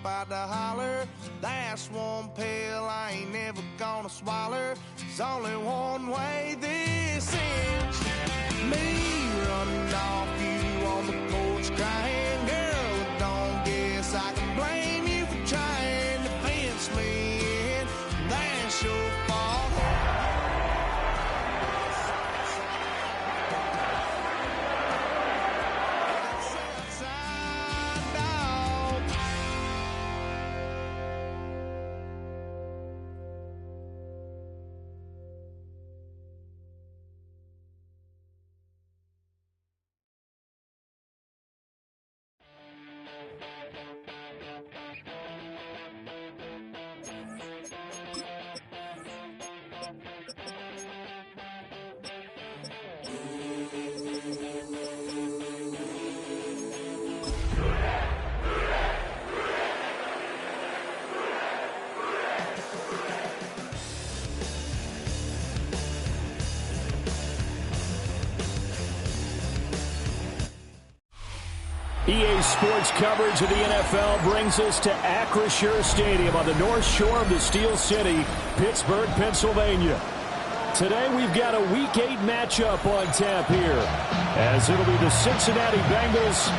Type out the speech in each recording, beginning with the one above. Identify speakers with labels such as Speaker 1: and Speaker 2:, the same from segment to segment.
Speaker 1: about to holler. That's one pill I ain't never gonna swallow. There's only one way this ends. Me running off you on the porch crying. Girl, don't guess I can blame you for trying to fence me in. That's your fault.
Speaker 2: EA Sports coverage of the NFL brings us to Acrisure Stadium on the north shore of the Steel City, Pittsburgh, Pennsylvania. Today we've got a Week 8 matchup on tap here, as it'll be the Cincinnati Bengals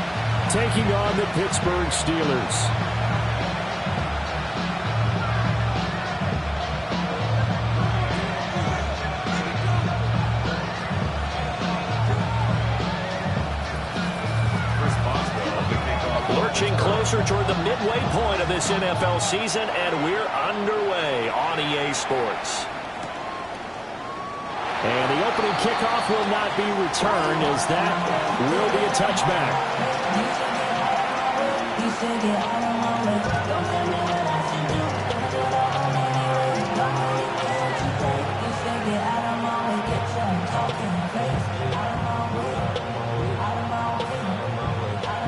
Speaker 2: taking on the Pittsburgh Steelers. Lurching closer toward the midway point of this NFL season, and we're underway on EA Sports. And the opening kickoff will not be returned, as that will be a touchback.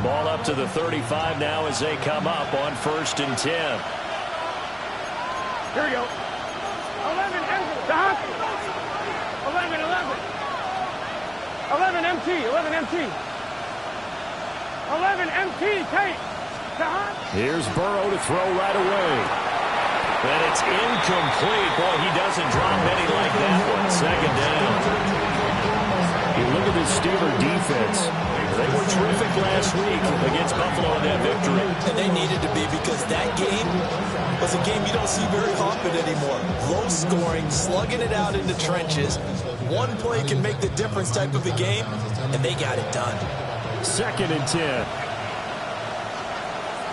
Speaker 2: Ball up to the 35 now as they come up on 1st and 10.
Speaker 3: Here we go. 11 stop. 11. 11 MT. 11 MT. 11 MT. Take. Stop.
Speaker 2: Here's Burrow to throw right away. And it's incomplete. Boy, he doesn't drop many like that one. 2nd down. You look at this Steeler defense. They were terrific last week against Buffalo in that victory.
Speaker 4: And they needed to be, because that game was a game you don't see very often anymore. Low scoring, slugging it out in the trenches. One play can make the difference type of a game, and they got it done.
Speaker 2: 2nd and 10.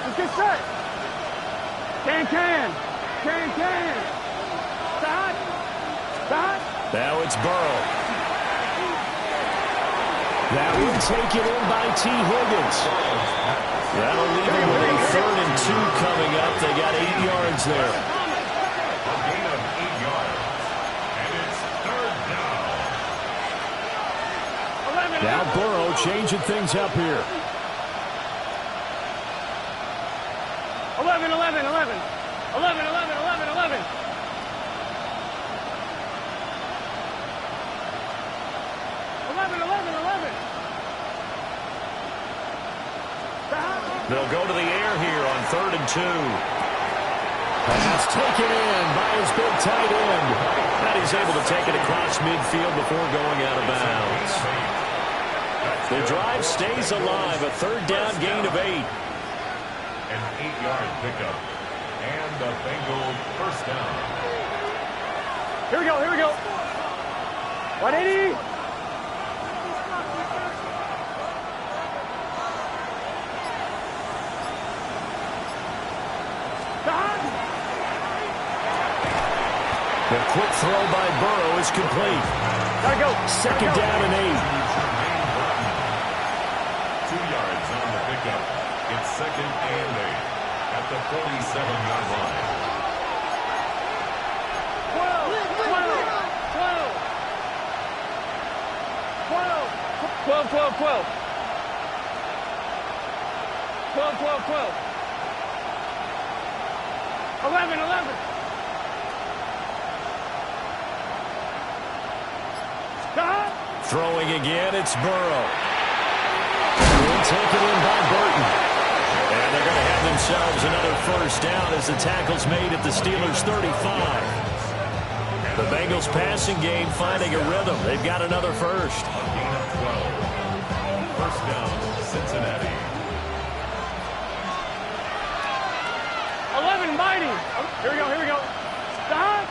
Speaker 3: Let's get set. Can. Stop.
Speaker 2: Now it's Burrow. That one taken in by T. Higgins. That'll leave them with a 3rd and 2 coming up. They got 8 yards there.
Speaker 5: A gain of 8 yards. And it's 3rd down.
Speaker 2: Now Burrow changing things up here.
Speaker 3: 11.
Speaker 2: They'll go to the air here on 3rd and 2. Pass taken in by his big tight end. And he's able to take it across midfield before going out of bounds. The drive stays alive. A 3rd down gain of 8.
Speaker 5: An 8-yard pickup. And the Bengals 1st down.
Speaker 3: Here we go. 180.
Speaker 2: The quick throw by Burrow is complete.
Speaker 3: Gotta go.
Speaker 2: 2nd down and 8.
Speaker 5: 2 yards on the pickup. It's 2nd and 8 at the 47-yard line.
Speaker 3: 11.
Speaker 2: Throwing again, it's Burrow. Taken in by Burton. And they're going to have themselves another first down as the tackle's made at the Steelers' 35. The Bengals passing game finding a rhythm. They've got another first.
Speaker 5: A gain of 12. First down, Cincinnati.
Speaker 3: 11 mighty. Here we go, here we go. Stop.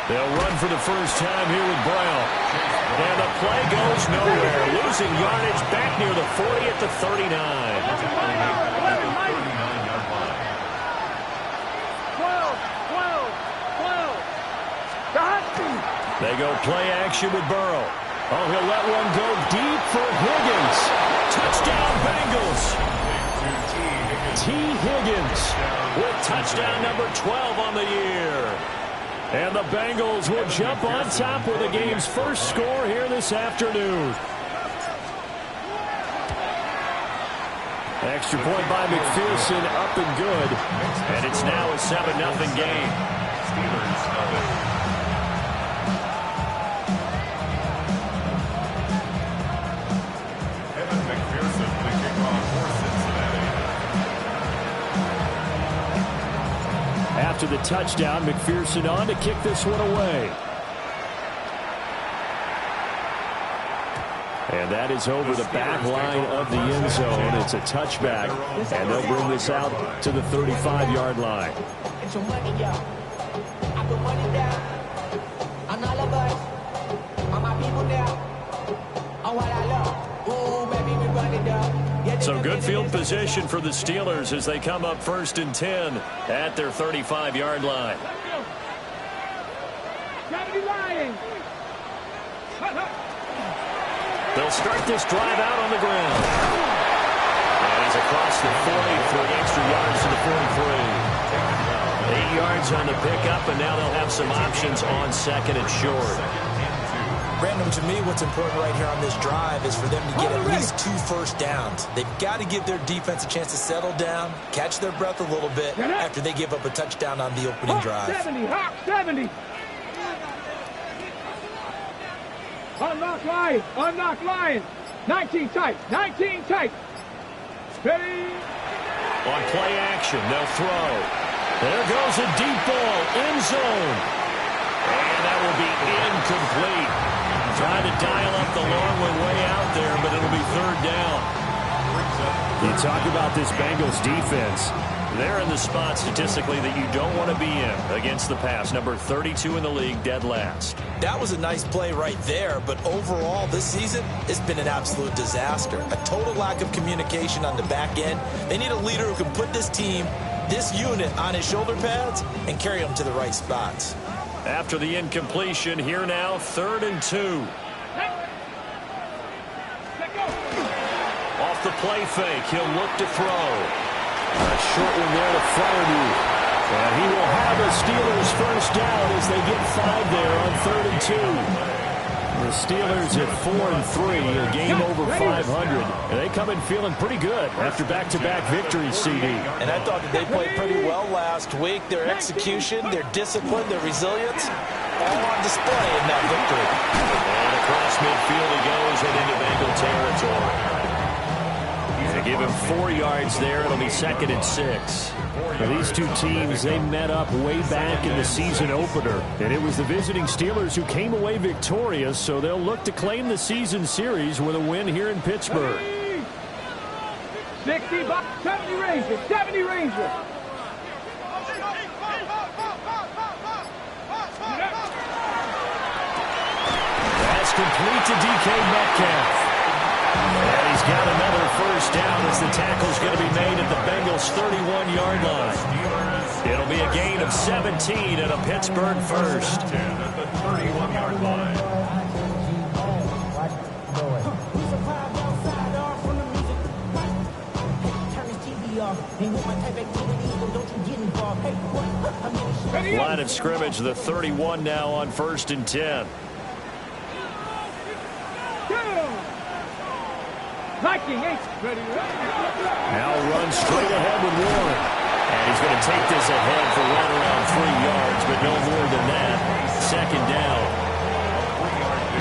Speaker 2: They'll run for the first time here with Brown. And the play goes nowhere. Losing yardage back near the 40 at the 39.
Speaker 3: 11 mighty.
Speaker 5: 39-yard line.
Speaker 3: 12, 12, 12. Stop.
Speaker 2: They go play action with Burrow. Oh, he'll let one go deep for Higgins. Touchdown, Bengals. T. Higgins with touchdown number 12 on the year. And the Bengals will jump on top with the game's first score here this afternoon. Extra point by McPherson, up and good. And it's now a 7-0 game.
Speaker 5: Steelers have it. Evan McPherson, the kickoff for Cincinnati.
Speaker 2: After the touchdown, McPherson on to kick this one away. And that is over the back line of the end zone. It's a touchback, and they'll bring this out to the 35-yard line.
Speaker 6: It's your money, y'all. I put money down on all of us, on my people now, on what I love. Ooh, baby, we run it up.
Speaker 2: So good field position for the Steelers as they come up 1st and 10 at their 35-yard line. They'll start this drive out on the ground. And he's across the 40 for extra yards to the 43. 8 yards on the pickup, and now they'll have some options on 2nd and short.
Speaker 4: Brandon, to me, what's important right here on this drive is for them to get at least 2 first downs. They've got to give their defense a chance to settle down, catch their breath a little bit after they give up a touchdown on the opening drive.
Speaker 3: 70, Hawk 70. Unlock line. 19 tight, 19 tight. Ready.
Speaker 2: On play action, they'll throw. There goes a deep ball, end zone. And that will be incomplete. Trying to dial up the long one way out there, but it'll be 3rd down. You talk about this Bengals defense. They're in the spot statistically that you don't want to be in against the pass. Number 32 in the league, dead last.
Speaker 4: That was a nice play right there, but overall this season, it's been an absolute disaster. A total lack of communication on the back end. They need a leader who can put this team, this unit, on his shoulder pads and carry them to the right spots.
Speaker 2: After the incompletion, here now, 3rd and 2. Off the play fake, he'll look to throw. A short one there to Faradu. And he will have a Steelers first down as they get 5 there on 3rd and 2. The Steelers at 4-3, a game over 500. And they come in feeling pretty good after back-to-back victories, CD.
Speaker 4: And I thought that they played pretty well last week. Their execution, their discipline, their resilience, all on display in that victory.
Speaker 2: And across midfield he goes and into Bengal territory. They give him 4 yards there. It'll be 2nd and 6. Now, these two teams, they met up way back in the season opener. And it was the visiting Steelers who came away victorious, so they'll look to claim the season series with a win here in Pittsburgh.
Speaker 3: 60, 70 Rangers, 70 Rangers.
Speaker 2: That's complete to DK Metcalf. And he's got another first down as the tackle's going to be made at the Bengals' 31-yard line. It'll be a gain of 17 and a Pittsburgh first.
Speaker 5: 10 at the 31-yard line.
Speaker 2: Line of scrimmage, the 31 now on 1st and 10. Now runs straight ahead with Warren. And he's going to take this ahead for right around 3 yards, but no more than that. 2nd down.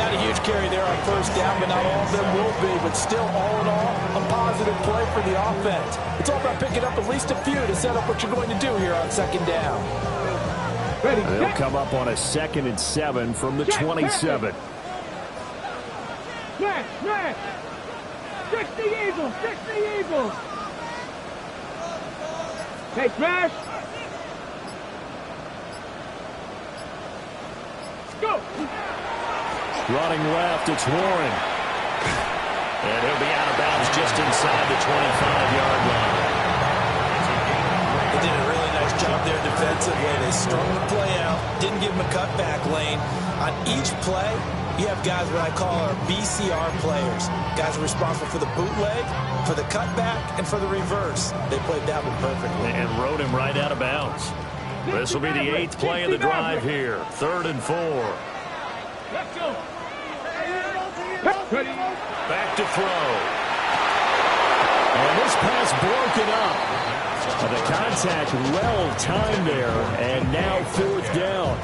Speaker 4: Not a huge carry there on first down, but not all of them will be. But still, all in all, a positive play for the offense. It's all about picking up at least a few to set up what you're going to do here on second down.
Speaker 2: They'll come up on a 2nd and 7 from the 27.
Speaker 3: Smash! 60 Eagles! 60 Eagles! Hey, smash! Go!
Speaker 2: Running left, it's Warren. And he'll be out of bounds just inside the 25-yard line.
Speaker 4: They did a really nice job there defensively. They strung the play out, didn't give him a cutback lane. On each play, you have guys what I call our BCR players. Guys are responsible for the bootleg, for the cutback, and for the reverse. They played that one perfectly.
Speaker 2: And rode him right out of bounds. This will be the 8th play of the drive here. 3rd and 4.
Speaker 3: Let's go!
Speaker 2: Back to throw. And this pass broken up. The contact well timed there, and now 4th down.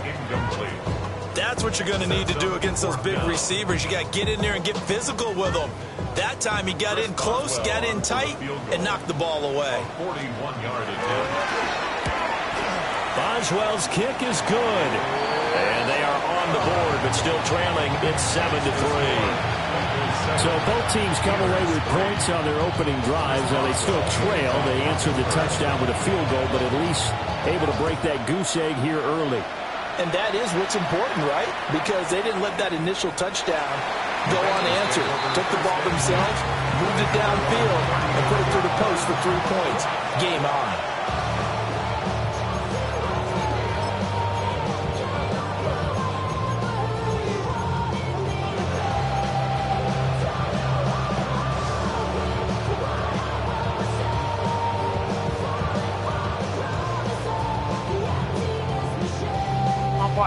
Speaker 4: That's what you're going to need to do against those big receivers. You got to get in there and get physical with them. That time he got in close, got in tight, and knocked the ball away.
Speaker 5: 41-yard attempt.
Speaker 2: Boswell's kick is good. And they are on the board, but still trailing. It's 7-3. So both teams come away with points on their opening drives. Now they still trail. They answered the touchdown with a field goal, but at least able to break that goose egg here early.
Speaker 4: And that is what's important, right? Because they didn't let that initial touchdown go unanswered. Took the ball themselves, moved it downfield, and put it through the post for 3 points. Game on.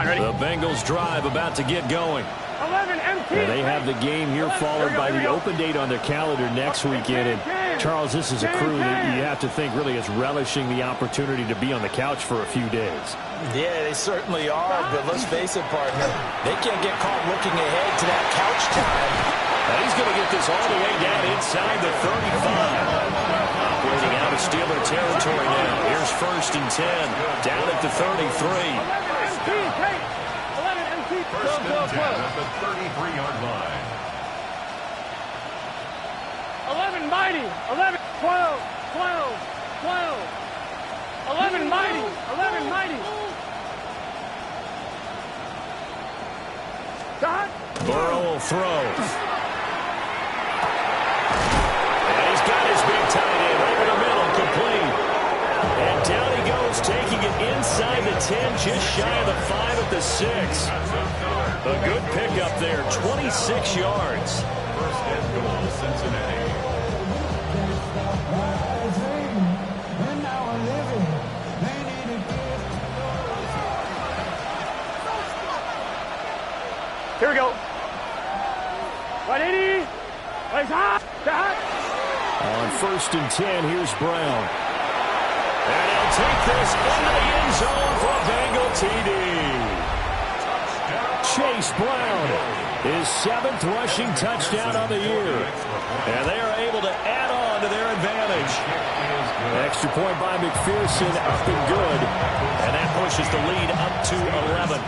Speaker 2: The Bengals drive about to get going.
Speaker 3: 11 MT.
Speaker 2: And they have the game here followed by the open date on their calendar next weekend. And Charles, this is a crew that you have to think really is relishing the opportunity to be on the couch for a few days.
Speaker 4: Yeah, they certainly are, but let's face it, partner. They can't get caught looking ahead to that couch time.
Speaker 2: And he's going to get this all the way down inside the 35. Operating out of Steeler territory now. Here's 1st and 10. Down at the 33.
Speaker 3: 11 MT.
Speaker 5: First and 10 at the 33-yard line.
Speaker 3: 11 mighty. 11, 12, 12, 12. 11 mighty. 11 mighty. Dot.
Speaker 2: Burrow will throw. And he's got his big tight end over the middle, complete. And down he goes, taking it inside the 10, just shy of the 5 at the 6. A good pickup there, 26 yards.
Speaker 5: First and goal, Cincinnati.
Speaker 3: Here we go. 180. Plays hot.
Speaker 2: On 1st and 10, here's Brown. And he'll take this into the end zone for a Bengal TD. Chase Brown, his 7th rushing touchdown on the year. And they are able to add on to their advantage. Extra point by McPherson, up and good. And that pushes the lead up to 11.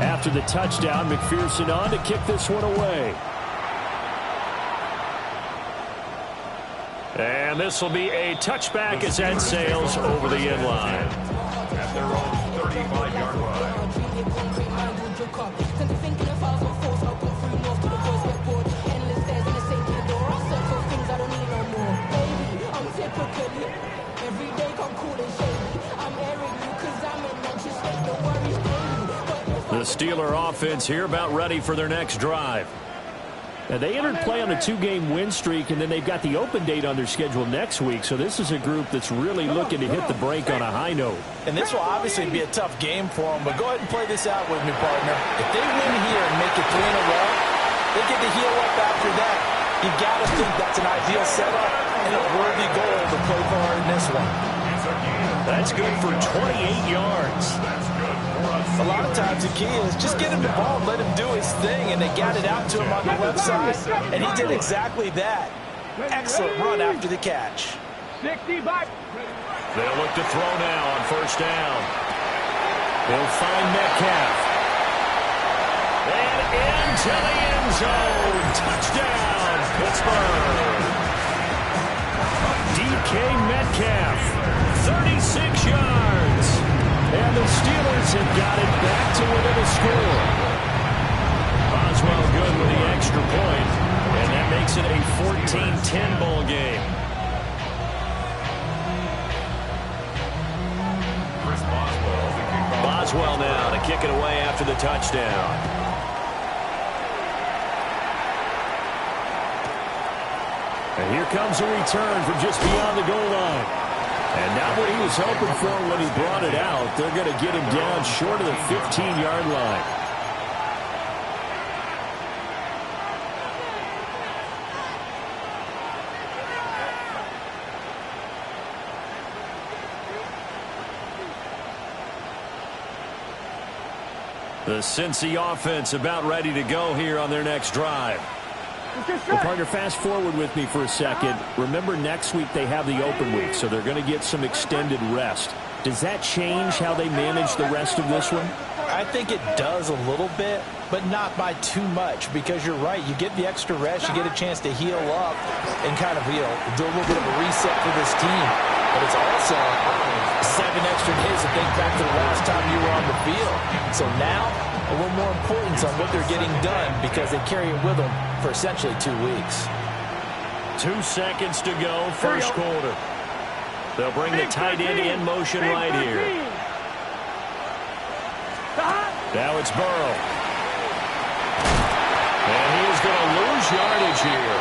Speaker 2: After the touchdown, McPherson on to kick this one away. And this will be a touchback as that sails over the end line.
Speaker 5: At their own 35-yard line.
Speaker 2: The Steeler offense here about ready for their next drive. Now, they entered play on a 2-game win streak, and then they've got the open date on their schedule next week. So this is a group that's really looking to hit the break on a high note.
Speaker 4: And this will obviously be a tough game for them, but go ahead and play this out with me, partner. If they win here and make it 3 in a row, they get to heal up after that. You got to think that's an ideal setup and a worthy goal to play for in this one.
Speaker 2: That's good for 28 yards.
Speaker 4: A lot of times the key is just get him the ball and let him do his thing, and they got it out to him on the left side, and he did exactly that. Excellent run after the catch.
Speaker 3: 60 back.
Speaker 2: They'll look to throw now on first down. They'll find Metcalf. And into the end zone. Touchdown, Pittsburgh. DK Metcalf, 36 yards. And the Steelers have got it back to within a score. Boswell good with the extra point, and that makes it a 14-10 ball game. Boswell now to kick it away after the touchdown. And here comes a return from just beyond the goal line. And not what he was hoping for when he brought it out. They're going to get him down short of the 15-yard line. The Cincy offense about ready to go here on their next drive. Well, partner, fast forward with me for a second. Remember, next week they have the open week, so they're going to get some extended rest. Does that change how they manage the rest of this one?
Speaker 4: I think it does a little bit, but not by too much, because you're right. You get the extra rest, you get a chance to heal up and kind of, do a little bit of a reset for this team. But it's also 7 extra days to think back to the last time you were on the field. So now, a little more importance on what they're getting done, because they carry it with them for essentially 2 weeks.
Speaker 2: 2 seconds to go, first quarter. They'll bring the tight end in motion right here. Now it's Burrow. And he is going to lose yardage here.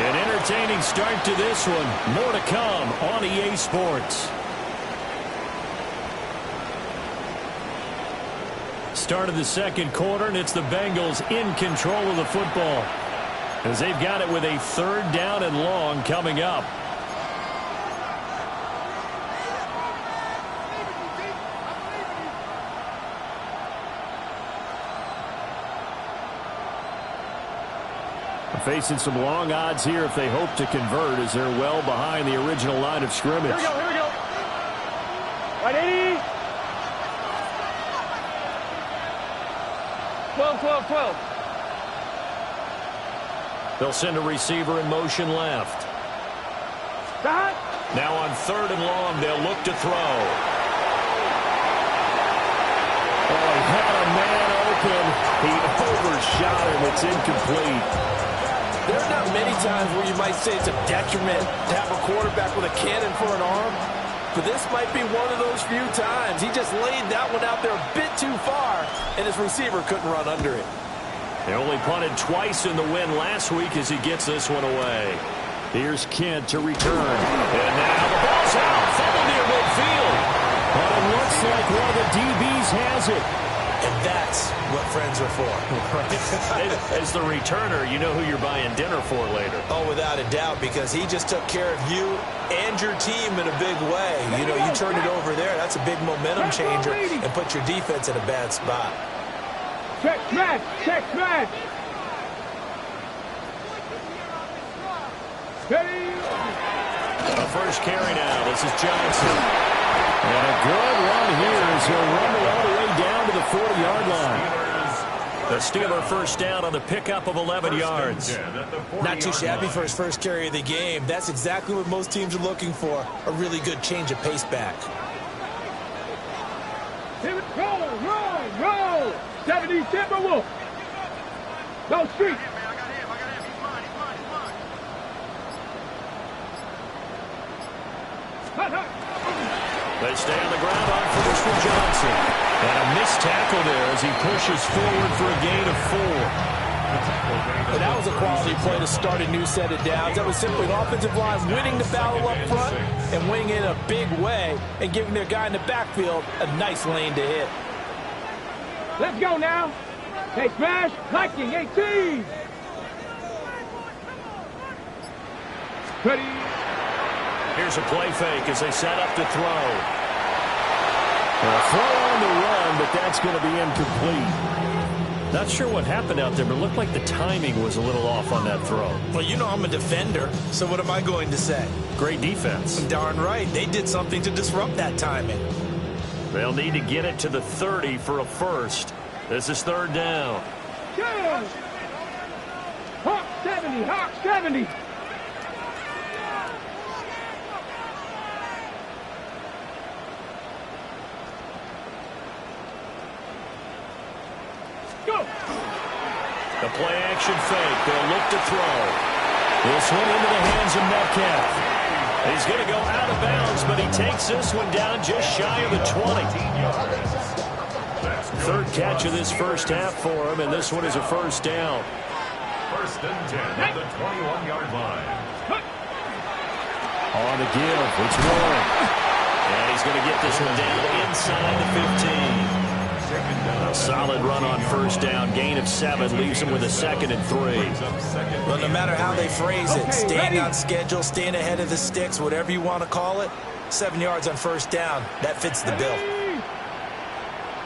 Speaker 2: An entertaining start to this one. More to come on EA Sports. Start of the second quarter, and it's the Bengals in control of the football, as they've got it with a 3rd down and long coming up. Facing some long odds here if they hope to convert, as they're well behind the original line of scrimmage.
Speaker 3: Here we go, here we go. Right, 80. 12, 12, 12.
Speaker 2: They'll send a receiver in motion left.
Speaker 3: Stop.
Speaker 2: Now on 3rd and long, they'll look to throw. Oh, he had a man open. He overshot him. It's incomplete.
Speaker 4: There are not many times where you might say it's a detriment to have a quarterback with a cannon for an arm, but this might be one of those few times. He just laid that one out there a bit too far, and his receiver couldn't run under it.
Speaker 2: They only punted twice in the win last week as he gets this one away. Here's Kent to return. And now the ball's out. Fumble near midfield. But it looks like one of the DBs has it.
Speaker 4: And that's what friends are for.
Speaker 2: As the returner, you know who you're buying dinner for later.
Speaker 4: Oh, without a doubt, because he just took care of you and your team in a big way. You know, you turn it over there, that's a big momentum changer, and put your defense in a bad spot.
Speaker 3: Check smash, check smash.
Speaker 2: The first carry now. This is Johnson. And a good run here as he'll run it all the way down to the 40-yard line. The Steeler first down on the pickup of 11 yards.
Speaker 4: Not too shabby for his first carry of the game. That's exactly what most teams are looking for, a really good change of pace back.
Speaker 3: Roll. 70 Timberwolf. No street.
Speaker 2: They stay on the ground on first for Johnson. And a missed tackle there as he pushes forward for a gain of 4.
Speaker 4: And that was a quality play to start a new set of downs. That was simply an offensive line winning the battle up front and winning it in a big way and giving their guy in the backfield a nice lane to hit.
Speaker 3: Let's go now. Hey, smash, hiking, 18. Ready.
Speaker 2: Here's a play fake as they set up to throw. A throw on the run, but that's going to be incomplete. Not sure what happened out there, but it looked like the timing was a little off on that throw.
Speaker 4: Well, you know I'm a defender, so what am I going to say?
Speaker 2: Great defense.
Speaker 4: Darn right. They did something to disrupt that timing.
Speaker 2: They'll need to get it to the 30 for a first. This is third down.
Speaker 3: Go! Hawk 70, Hawk 70. Go!
Speaker 2: The play action fake. They'll look to throw. This one into the hands of Metcalf. He's going to go out of bounds, but he takes this one down just shy of the 20. Third catch of this first half for him, and this one is a first down.
Speaker 5: First and 10 at the 21-yard line.
Speaker 2: On the give, it's Warren. And he's going to get this one down inside the 15. A solid run on first down. Gain of 7 leaves him with a 2nd and 3.
Speaker 4: Well, no matter how they phrase it, staying on schedule, staying ahead of the sticks, whatever you want to call it, 7 yards on first down, that fits the bill.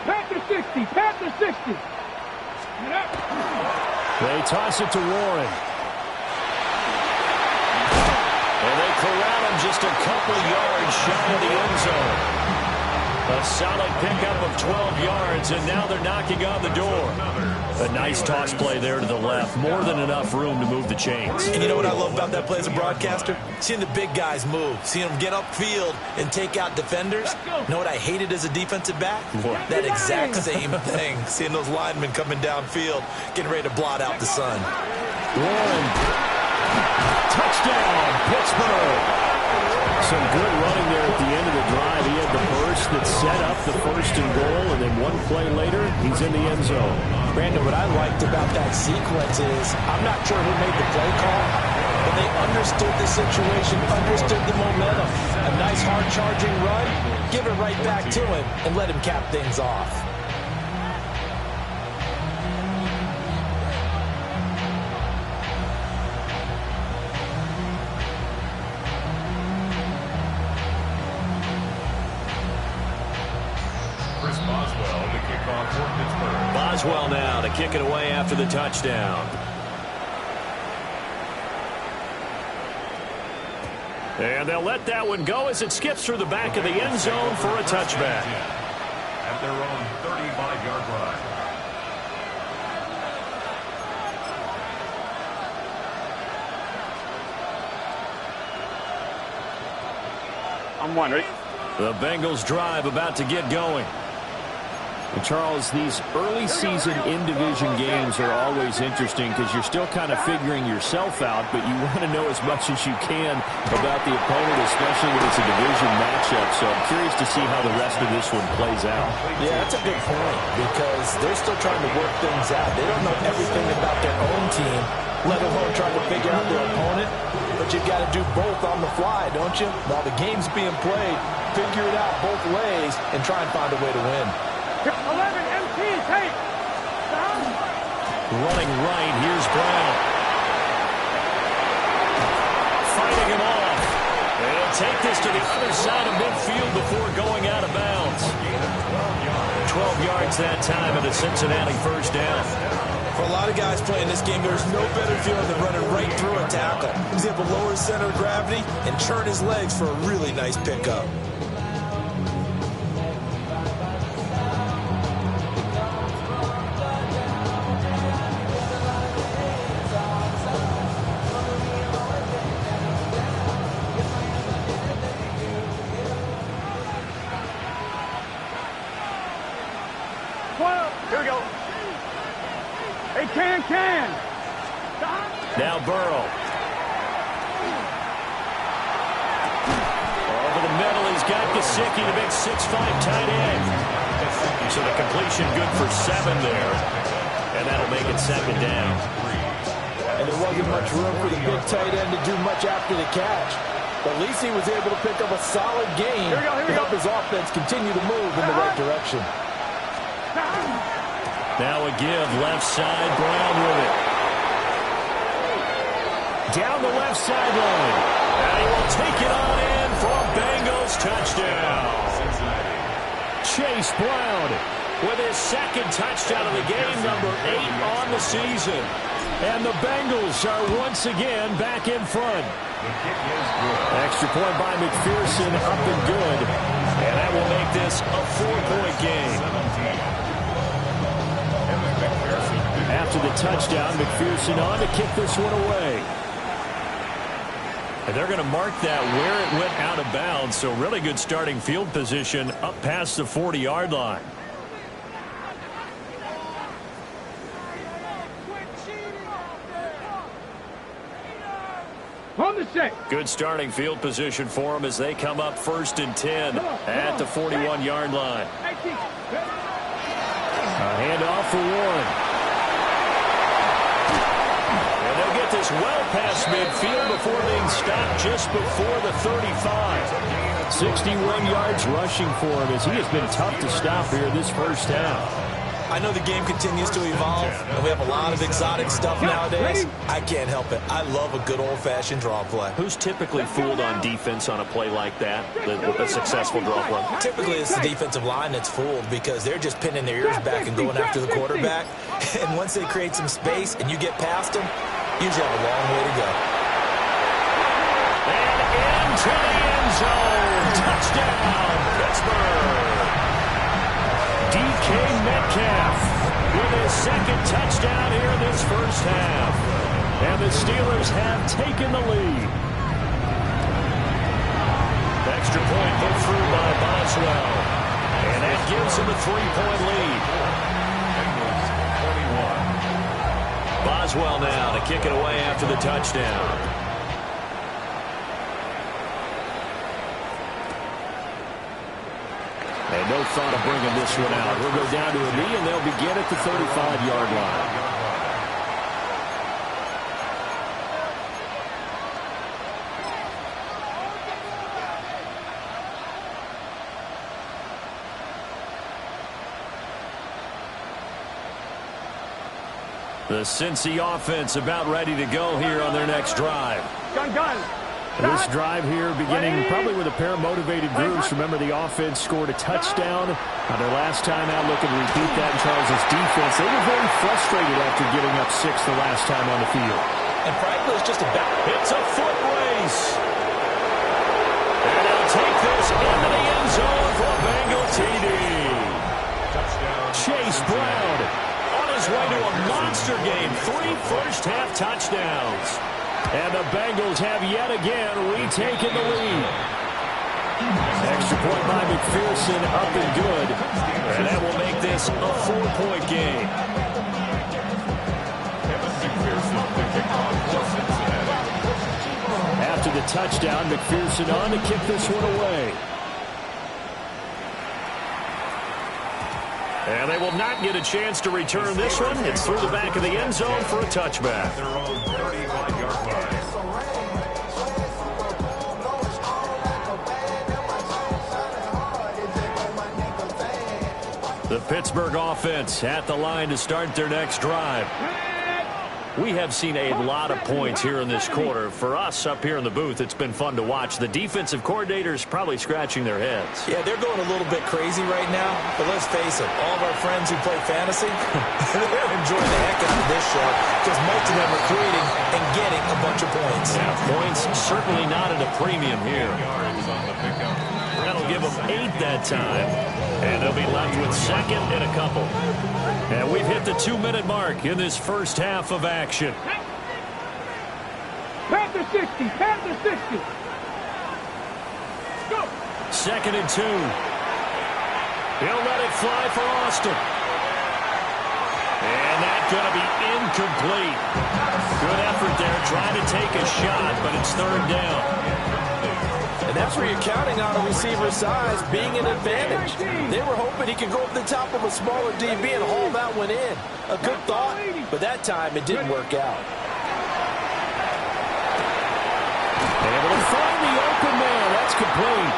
Speaker 3: Pat the 60, pat the 60. Get up.
Speaker 2: They toss it to Warren. And they corral him just a couple yards shy of the end zone. A solid pickup of 12 yards, and now they're knocking on the door. A nice toss play there to the left. More than enough room to move the chains.
Speaker 4: And you know what I love about that play as a broadcaster? Seeing the big guys move. Seeing them get upfield and take out defenders. You know what I hated as a defensive back? That exact same thing. Seeing those linemen coming downfield, getting ready to blot out the sun.
Speaker 2: Warren. Touchdown, Pittsburgh. Some good running there at the end of the drive. He had the burst that set up the first and goal, and then one play later, he's in the end zone.
Speaker 4: Brandon, what I liked about that sequence is, I'm not sure who made the play call, but they understood the situation, understood the momentum. A nice hard-charging run, give it right back to him, and let him cap things off.
Speaker 2: Boswell now to kick it away after the touchdown. And they'll let that one go as it skips through the back of the end zone for a touchback.
Speaker 5: At their own 35-yard line.
Speaker 3: I'm one, ready?
Speaker 2: The Bengals drive about to get going. And Charles, these early season in-division games are always interesting because you're still kind of figuring yourself out, but you want to know as much as you can about the opponent, especially when it's a division matchup. So I'm curious to see how the rest of this one plays out.
Speaker 4: Yeah, that's a good point because they're still trying to work things out. They don't know everything about their own team, let alone trying to figure out their opponent. But you've got to do both on the fly, don't you? While the game's being played, figure it out both ways and try and find a way to win.
Speaker 3: 11 MT, take.
Speaker 2: Running right, here's Brown. Fighting him off. They'll take this to the other side of midfield before going out of bounds. 12 yards that time at a Cincinnati first down.
Speaker 4: For a lot of guys playing this game, there's no better feeling than running right through a tackle. He's able to lower his center of gravity and turn his legs for a really nice pickup.
Speaker 3: Here we go. Hey, can.
Speaker 2: Now Burrow. Over the middle, he's got Gesicki, the big 6'5" tight end. So the completion good for 7 there. And and that'll make it second down.
Speaker 7: And there wasn't much room for the big tight end to do much after the catch. But at least he was able to pick up a solid gain to help his offense continue to move in the right direction.
Speaker 2: Now a give, left side, Brown with it. Down the left sideline. And he will take it on in for a Bengals touchdown. Chase Brown with his second touchdown of the game, number 8 on the season. And the Bengals are once again back in front. Extra point by McPherson, up and good. And that will make this a 4-point game. After the touchdown, McPherson on to kick this one away. And they're going to mark that where it went out of bounds. So really good starting field position up past the 40-yard line. Good starting field position for them as they come up 1st and 10 at the 41-yard line. A handoff for Warren. And they'll get this well past midfield before being stopped just before the 35. 61 yards rushing for him as he has been tough to stop here this first half.
Speaker 4: I know the game continues to evolve, and we have a lot of exotic stuff nowadays. I can't help it. I love a good old-fashioned draw play.
Speaker 2: Who's typically fooled on defense on a play like that, with a successful draw play?
Speaker 4: Typically, it's the defensive line that's fooled because they're just pinning their ears back and going after the quarterback. And once they create some space and you get past them, you usually have a long way to go.
Speaker 2: And into the end zone. Touchdown, Pittsburgh. DK Metcalf with his second touchdown here in this first half. And the Steelers have taken the lead. Extra point put through by Boswell. And that gives him a 3-point lead. Boswell now to kick it away after the touchdown. And no thought of bringing this one out. We'll go down to a knee, and they'll begin at the 35-yard line. The Cincy offense about ready to go here on their next drive.
Speaker 3: Gun.
Speaker 2: This drive here beginning probably with a pair of motivated groups. Remember, the offense scored a touchdown on their last time out. Looking to repeat that in Charles' defense. They were very frustrated after giving up 6 the last time on the field.
Speaker 4: And frankly, it's just about...
Speaker 2: It's a foot race. And they'll take this into the end zone for a Bengal TD. Chase Brown on his way to a monster game. 3 first-half touchdowns. And the Bengals have yet again retaken the lead. Extra point by McPherson, up and good. And that will make this a 4-point game. After the touchdown, McPherson on to kick this one away. And they will not get a chance to return this one. It's through the back of the end zone for a touchback. The Pittsburgh offense at the line to start their next drive. We have seen a lot of points here in this quarter. For us up here in the booth, it's been fun to watch. The defensive coordinators probably scratching their heads.
Speaker 4: Yeah, they're going a little bit crazy right now. But let's face it, all of our friends who play fantasy, they're enjoying the heck out of this show because most of them are creating and getting a bunch of points.
Speaker 2: Yeah, points certainly not at a premium here. That'll give them 8 that time. And they'll be left with second and a couple. And we've hit the 2-minute mark in this first half of action.
Speaker 3: Panther 60, Panther 60. Go.
Speaker 2: 2nd and 2. He'll let it fly for Austin. And that's going to be incomplete. Good effort there trying to take a shot, but it's 3rd down.
Speaker 7: And that's where you're counting on a receiver's size being an advantage. They were hoping he could go up the top of a smaller DB and haul that one in. A good thought, but that time it didn't work out.
Speaker 2: Able to find the open man. That's complete.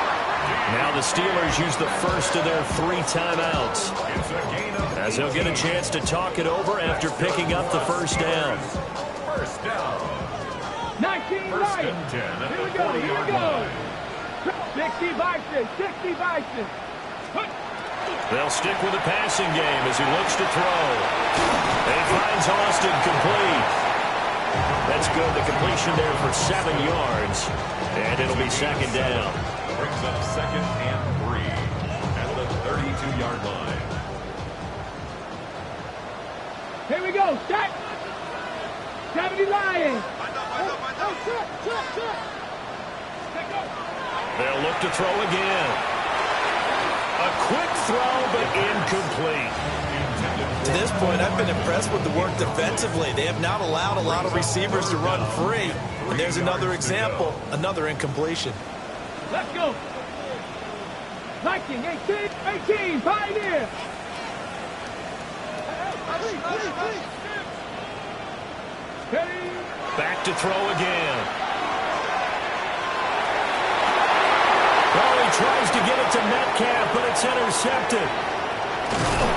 Speaker 2: Now the Steelers use the first of their 3 timeouts, as they'll get a chance to talk it over after picking up the first down.
Speaker 5: First down.
Speaker 3: 19
Speaker 5: First
Speaker 3: right.
Speaker 5: and 10 at
Speaker 3: Here we
Speaker 5: the
Speaker 3: go,
Speaker 5: 40-yard
Speaker 3: here we go.
Speaker 5: line.
Speaker 3: 60 Bison, 60 Bison.
Speaker 2: They'll stick with the passing game as he looks to throw. He finds Austin complete. That's good. The completion there for 7 yards. And it'll be second down.
Speaker 5: Brings up second and 3 at the 32-yard line.
Speaker 3: Here we go, set. 70 Lions.
Speaker 2: They'll look to throw again. A quick throw, but incomplete.
Speaker 7: To this point, I've been impressed with the work defensively. They have not allowed a lot of receivers to run free. And there's another example, another incompletion.
Speaker 3: Let's go. Viking, 18, Pioneer.
Speaker 2: Back to throw again. Well, he tries to get it to Metcalf, but it's intercepted.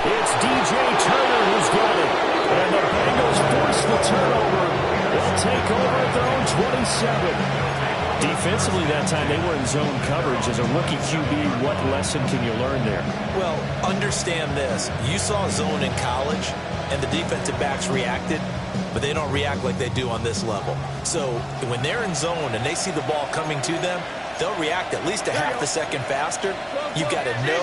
Speaker 2: It's DJ Turner who's got it. And the Bengals force the turnover. They'll take over at their own 27. Defensively that time, they were in zone coverage. As a rookie QB, what lesson can you learn there?
Speaker 7: Well, understand this. You saw zone in college, and the defensive backs reacted, but they don't react like they do on this level. So when they're in zone and they see the ball coming to them, they'll react at least a half a second faster. You've got to know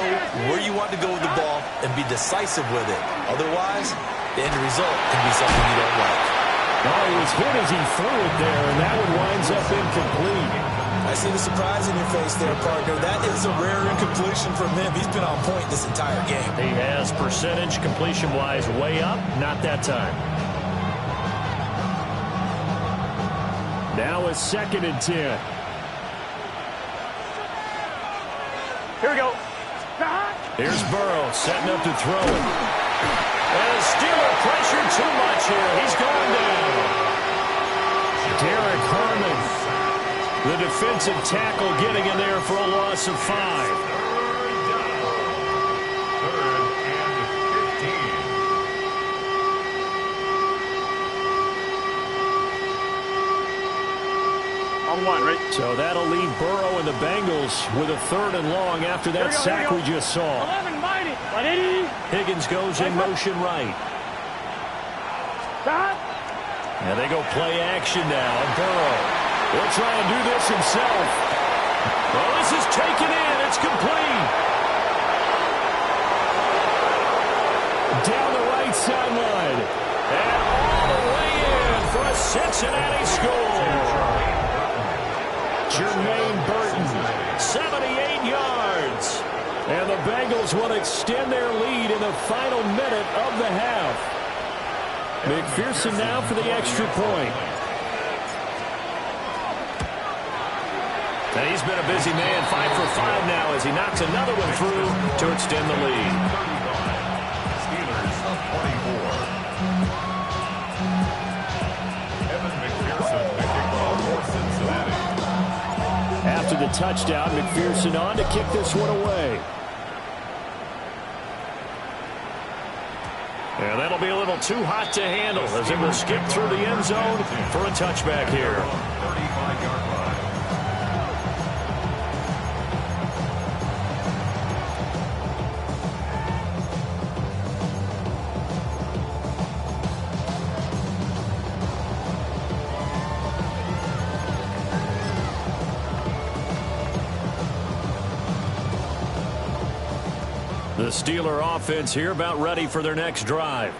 Speaker 7: where you want to go with the ball and be decisive with it. Otherwise, the end result can be something you don't like.
Speaker 2: Oh, he was hit as he threw it there, and that one winds up incomplete.
Speaker 7: I see the surprise in your face there, partner. That is a rare incompletion from him. He's been on point this entire game.
Speaker 2: He has percentage completion-wise way up, not that time. Now a second and 10.
Speaker 3: Here we go.
Speaker 2: Here's Burrow setting up to throw it. And Steeler pressure too much here. He's going down. Derek Harmon, the defensive tackle, getting in there for a loss of 5. So that'll leave Burrow and the Bengals with a 3rd and long after that sack we just saw.
Speaker 3: 11 minus.
Speaker 2: Higgins goes in motion right. And they go play action now. And Burrow will try and do this himself. Well, this is taken in. It's complete. Down the right sideline. And all the way in for a Cincinnati score. Jermaine Burton, 78 yards. And the Bengals will extend their lead in the final minute of the half. McPherson now for the extra point. And he's been a busy man, 5 for 5 now as he knocks another one through to extend the lead.
Speaker 5: Steelers 24. Evan McPherson picking off for Cincinnati.
Speaker 2: After the touchdown, McPherson on to kick this one away. And that'll be a little too hot to handle as it will skip through the end zone for a touchback here.
Speaker 5: 35-yard line.
Speaker 2: The Steeler offense here about ready for their next drive.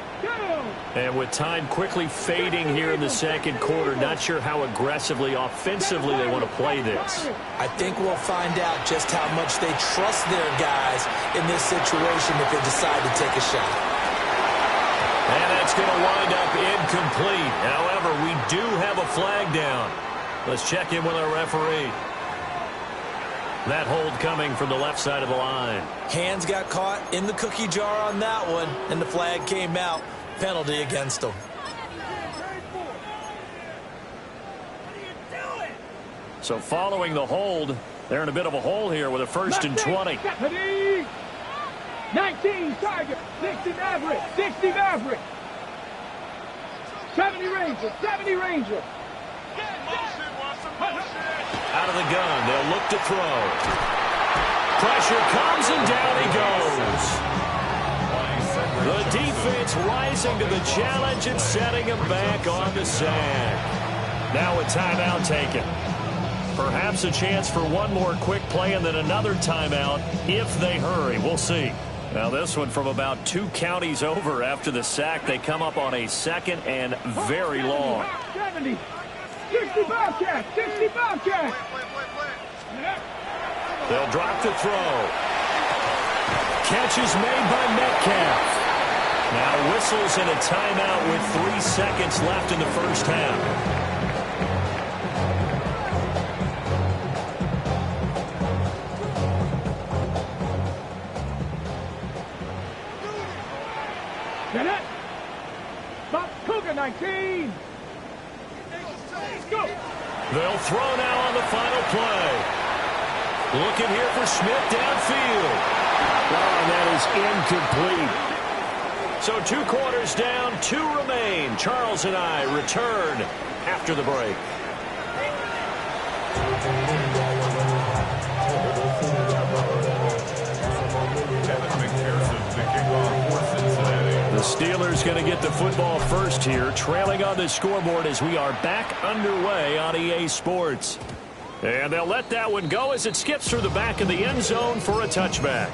Speaker 2: And with time quickly fading here in the second quarter, not sure how aggressively, offensively they want to play this.
Speaker 7: I think we'll find out just how much they trust their guys in this situation if they decide to take a shot.
Speaker 2: And that's going to wind up incomplete. However, we do have a flag down. Let's check in with our referee. That hold coming from the left side of the line.
Speaker 7: Hands got caught in the cookie jar on that one, and the flag came out. Penalty against them.
Speaker 2: So following the hold, they're in a bit of a hole here with a 1st and 20.
Speaker 3: 19 Tiger, 60 Maverick, 60 Maverick. 70 Ranger, 70 Ranger.
Speaker 2: Out of the gun, they'll look to throw. Pressure comes and down he goes. The defense rising to the challenge and setting him back on the sack. Now a timeout taken. Perhaps a chance for one more quick play and then another timeout if they hurry. We'll see. Now this one from about 2 counties over after the sack. They come up on a 2nd and very long.
Speaker 3: 70, 60 Bobcat, 60 Bobcat.
Speaker 2: They'll drop the throw. Catch is made by Metcalf. Now whistles in a timeout with 3 seconds left in the first half.
Speaker 3: Get it? Bob Cougar, 19. Go.
Speaker 2: They'll throw now on the final play. Looking here for Smith downfield. Oh, and that is incomplete. So 2 quarters down, 2 remain. Charles and I return after the break. The Steelers going to get the football first here, trailing on the scoreboard as we are back underway on EA Sports. And they'll let that one go as it skips through the back of the end zone for a touchback.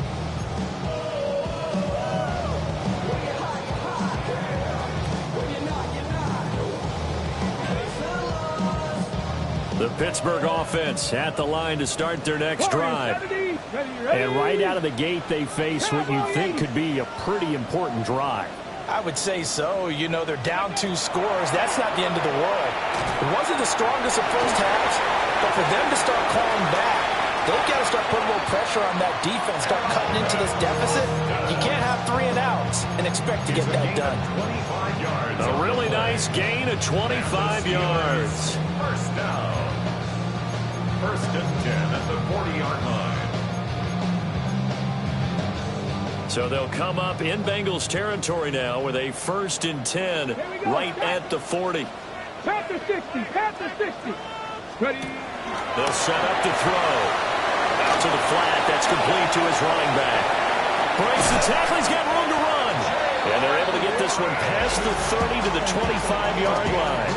Speaker 2: The Pittsburgh offense at the line to start their next drive. And right out of the gate, they face what you think could be a pretty important drive.
Speaker 7: I would say so. You know, they're down 2 scores. That's not the end of the world. It wasn't the strongest of first halves, but for them to start calling back, they've got to start putting a little pressure on that defense, start cutting into this deficit. You can't have 3 and outs and expect to get that done.
Speaker 2: A really nice gain of 25 yards.
Speaker 5: First down. 1st and 10 at the 40-yard line.
Speaker 2: So they'll come up in Bengals territory now with a 1st and 10 right at the 40.
Speaker 3: Panther 60, Panther 60. Ready.
Speaker 2: They'll set up to throw. Out to the flat. That's complete to his running back. Breaks the tackle. He's got room to run. And they're able to get this one past the 30 to the 25-yard line.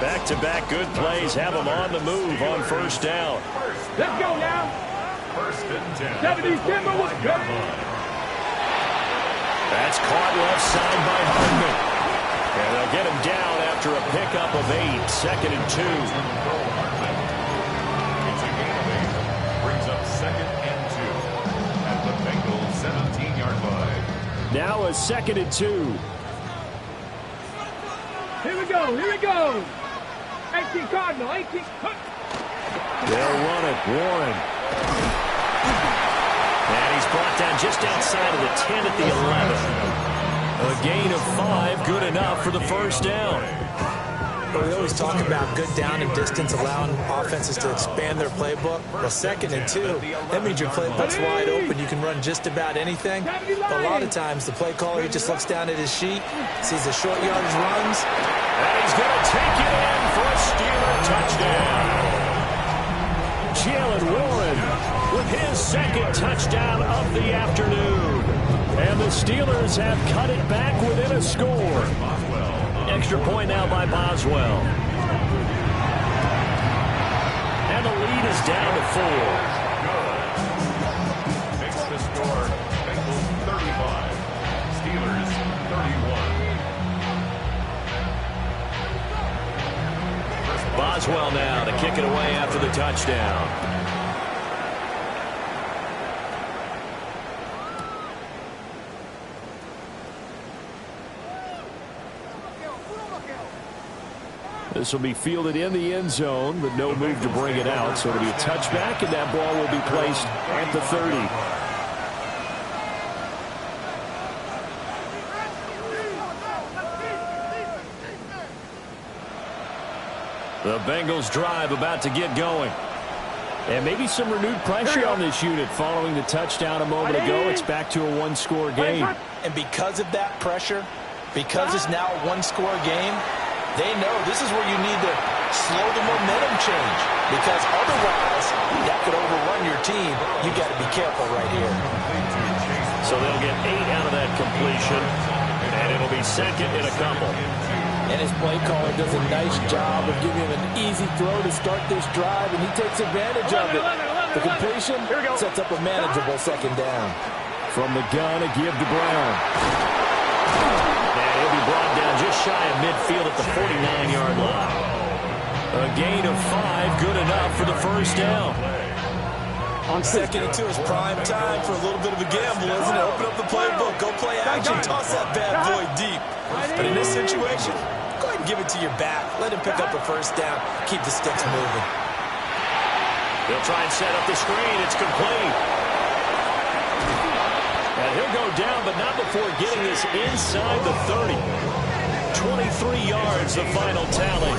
Speaker 2: Back-to-back good plays have them on the move on 1st down.
Speaker 3: Let's go now.
Speaker 5: 1st and 10.
Speaker 3: 70 Timberwolves.
Speaker 2: That's caught left side by Hardman. And they'll get him down after a pickup of 8. 2nd and 2.
Speaker 5: It's a gain of 8. Brings up 2nd and 2 at the Bengals 17-yard line.
Speaker 2: Now a 2nd and 2.
Speaker 3: Here we go, here we go. 18 Cardinal, 18.
Speaker 2: They'll run it. Warren. And he's brought down just outside of the 10 at the 11. A gain of 5, good enough for the 1st down.
Speaker 7: We always talk about good down and distance, allowing offenses to expand their playbook. Well, 2nd and 2, that means your playbook's wide open. You can run just about anything. But a lot of times, the play caller, he just looks down at his sheet, sees the short yardage runs.
Speaker 2: And he's going to take it in for a Steeler touchdown. Jalen Warren with his 2nd touchdown of the afternoon. And the Steelers have cut it back within a score. Extra point now by Boswell. And the lead is down to 4.
Speaker 5: Makes the score Bengals 35. Steelers 31.
Speaker 2: Boswell now to kick it away after the touchdown. This will be fielded in the end zone, but no move to bring it out. So it'll be a touchback, and that ball will be placed at the 30. The Bengals drive about to get going. And maybe some renewed pressure on this unit following the touchdown a moment ago. It's back to a one-score game.
Speaker 7: And because of that pressure, because it's now a one-score game, they know this is where you need to slow the momentum change, because otherwise that could overrun your team. You got to be careful right here.
Speaker 2: So they'll get 8 out of that completion, and it'll be second and a couple.
Speaker 7: And his play caller does a nice job of giving him an easy throw to start this drive, and he takes advantage of it. The completion sets up a manageable second down.
Speaker 2: From the gun, a give to Brown. And he'll be brought down just shy of midfield at the 49-yard line. A gain of 5, good enough for the first down.
Speaker 7: On second and 2 is prime time for a little bit of a gamble, isn't it? Open up the playbook, go play action, toss that bad boy deep. But in this situation, go ahead and give it to your back. Let him pick up a first down. Keep the sticks moving.
Speaker 2: They'll try and set up the screen. It's complete. And he'll go down, but not before getting this inside the 30. 23 yards, the final tally.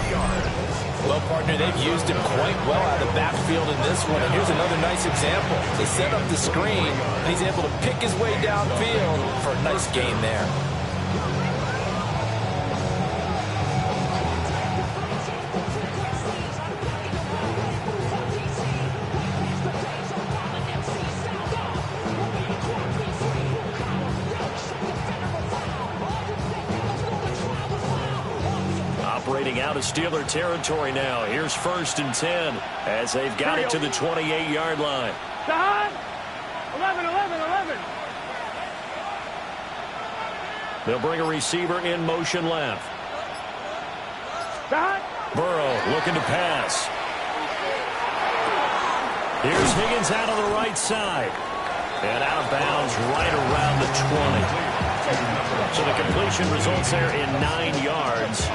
Speaker 7: Well, partner, they've used him quite well out of the backfield in this one. And here's another nice example. They set up the screen, and he's able to pick his way downfield for a nice gain there.
Speaker 2: Operating out of Steeler territory now. Here's 1st and 10 as they've got it to the 28-yard line.
Speaker 3: 11.
Speaker 2: They'll bring a receiver in motion left. Burrow looking to pass. Here's Higgins out on the right side. And out of bounds right around the 20. So the completion results there in 9 yards.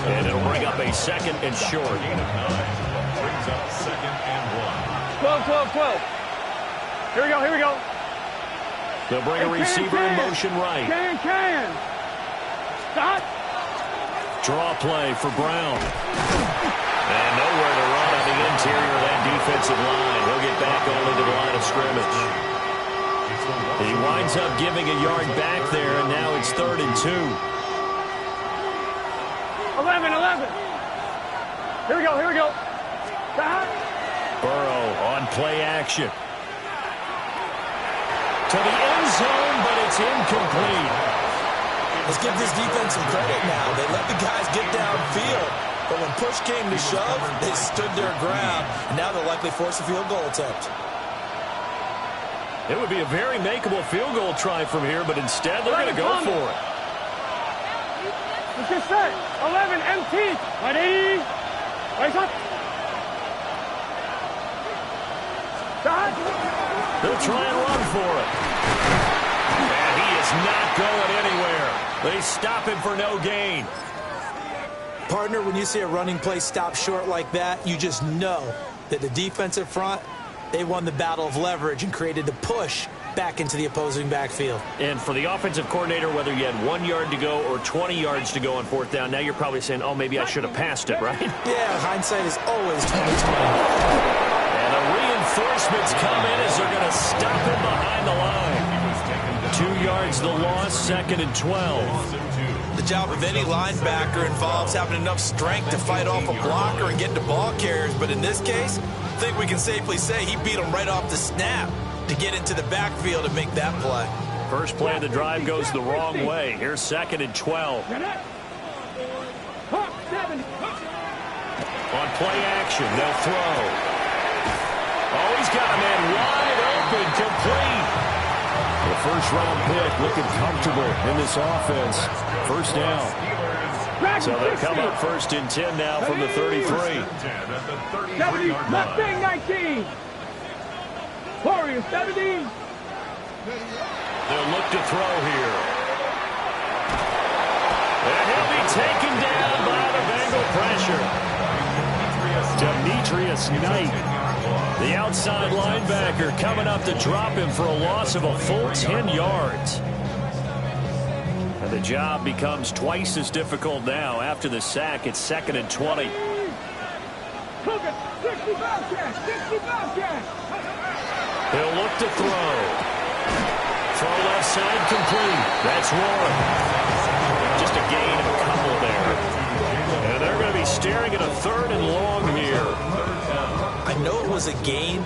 Speaker 2: And it'll bring up a second and short.
Speaker 5: Brings up 2nd and
Speaker 3: 12. Here we go.
Speaker 2: They'll bring a receiver in motion right.
Speaker 3: Stop.
Speaker 2: Draw play for Brown. And nowhere to run on the interior of that defensive line. He'll get back only to the line of scrimmage. He winds up giving a yard back there, and now it's 3rd and 2.
Speaker 3: 11. Here we go. Stop.
Speaker 2: Burrow on play action. To the end zone, but it's incomplete.
Speaker 7: Let's give this defense some credit now. They let the guys get downfield, but when push came to shove, they stood their ground, and now they'll likely force a field goal attempt.
Speaker 2: It would be a very makeable field goal try from here, but instead they're going to go for it.
Speaker 3: Let's get set. 11, empty. Ready. Race up. Start.
Speaker 2: They'll try and run for it. And he is not going anywhere. They stop him for no gain.
Speaker 7: Partner, when you see a running play stop short like that, you just know that the defensive front, they won the battle of leverage and created the push back into the opposing backfield.
Speaker 2: And for the offensive coordinator, whether you had 1 yard to go or 20 yards to go on 4th down, now you're probably saying, oh, maybe I should have passed it, right?
Speaker 7: Yeah, hindsight is always 20/20.
Speaker 2: And the reinforcements come in as they're going to stop him behind the line. 2 yards the loss, 2nd and 12.
Speaker 7: The job of any linebacker involves having enough strength to fight off a blocker and get to ball carriers, but in this case, I think we can safely say he beat him right off the snap to get into the backfield and make that play.
Speaker 2: First play of the drive goes the wrong way. Here's 2nd and 12. On play action, they'll throw. Oh, he's got a man wide open, complete. The first-round pick looking comfortable in this offense. First down. So they'll come up 1st and 10 now from the 33.
Speaker 3: 70, Mustang 19. Warriors 70.
Speaker 2: They'll look to throw here. And he'll be taken down by the Bengal pressure. Demetrius Knight, the outside linebacker, coming up to drop him for a loss of a full 10 yards. And the job becomes twice as difficult now. After the sack, it's 2nd and 20.
Speaker 3: 60 Bobcats.
Speaker 2: He'll look to throw. Throw left side complete. That's Warren. Just a gain of a couple there. And they're going to be staring at a 3rd and long here.
Speaker 4: I know it was a gain,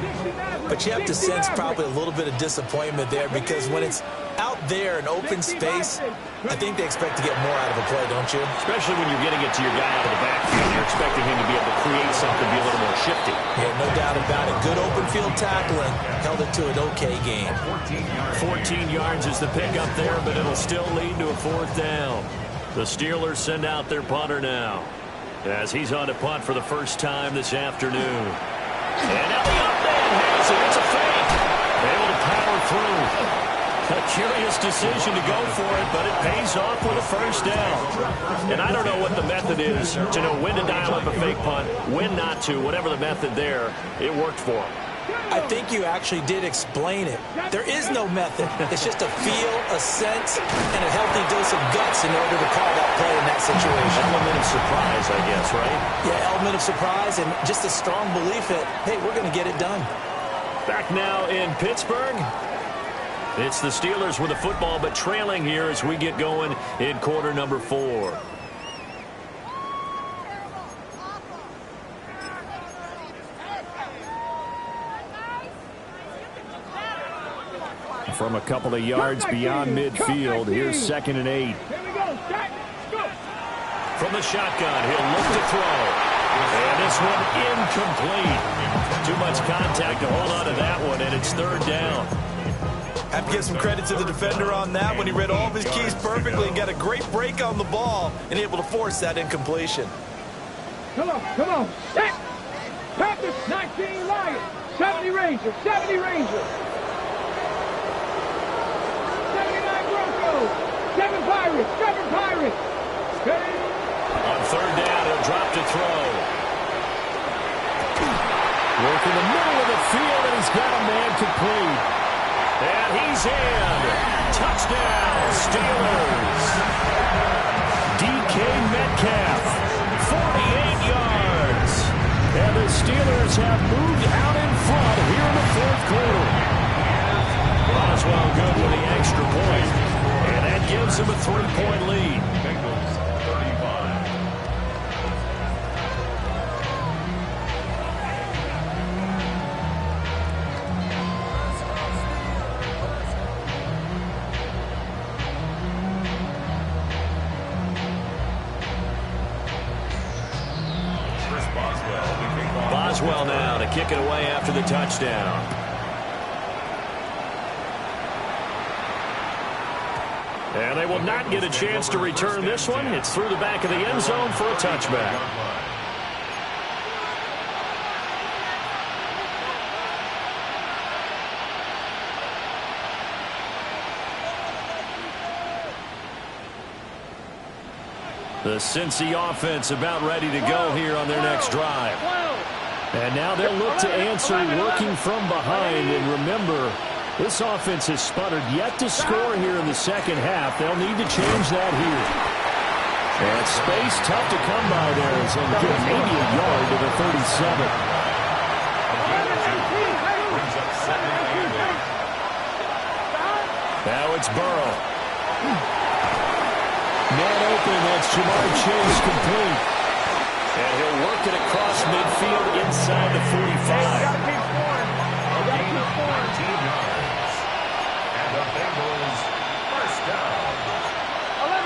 Speaker 4: but you have to sense probably a little bit of disappointment there, because when it's out there in open space, I think they expect to get more out of a play, don't you?
Speaker 2: Especially when you're getting it to your guy out of the backfield. You're expecting him to be able to create something, be a little more shifty.
Speaker 4: Yeah, no doubt about it. Good open field tackling. Held it to an okay gain.
Speaker 2: 14 yards is the pickup there, but it'll still lead to a 4th down. The Steelers send out their punter now, as he's on to punt for the first time this afternoon. And now the up man has it. It's a fake. Able to power through. A curious decision to go for it, but it pays off with a 1st down. And I don't know what the method is to know when to dial up a fake punt, when not to. Whatever the method there, it worked for him.
Speaker 4: I think you actually did explain it. There is no method. It's just a feel, a sense, and a healthy dose of guts in order to call that play in that situation.
Speaker 2: Element of surprise, I guess, right?
Speaker 4: Yeah, element of surprise and just a strong belief that, hey, we're going to get it done.
Speaker 2: Back now in Pittsburgh. It's the Steelers with the football, but trailing here as we get going in quarter number 4. From a couple of yards beyond midfield, here's 2nd and 8. From the shotgun, he'll look to throw. And this one incomplete. Too much contact to hold on to that one, and it's 3rd down.
Speaker 4: Have to give some credit to the defender on that when he read all of his keys perfectly and got a great break on the ball and able to force that incompletion.
Speaker 3: Come on. Set. Panthers, 19 Lions. 70 Rangers. 79 Broncos. 7 Pirates.
Speaker 2: On 3rd down, he'll drop to throw. Work in the middle of the field, and he's got a man complete. And he's in. Touchdown, Steelers. DK Metcalf, 48 yards. And the Steelers have moved out in front here in the 4th quarter. Boswell good with the extra point. And that gives him a 3-point lead.
Speaker 5: Bengals 35.
Speaker 2: Boswell now to kick it away after the touchdown. And they will not get a chance to return this one. It's through the back of the end zone for a touchback. The Cincy offense about ready to go here on their next drive. And now they'll look to answer working from behind. And remember, this offense has sputtered yet to score here in the 2nd half. They'll need to change that here. And space tough to come by there as they'll get maybe a yard to the 37. Now it's Burrow. Man open, that's Jamar Chase complete. And he'll work it across midfield inside the 45.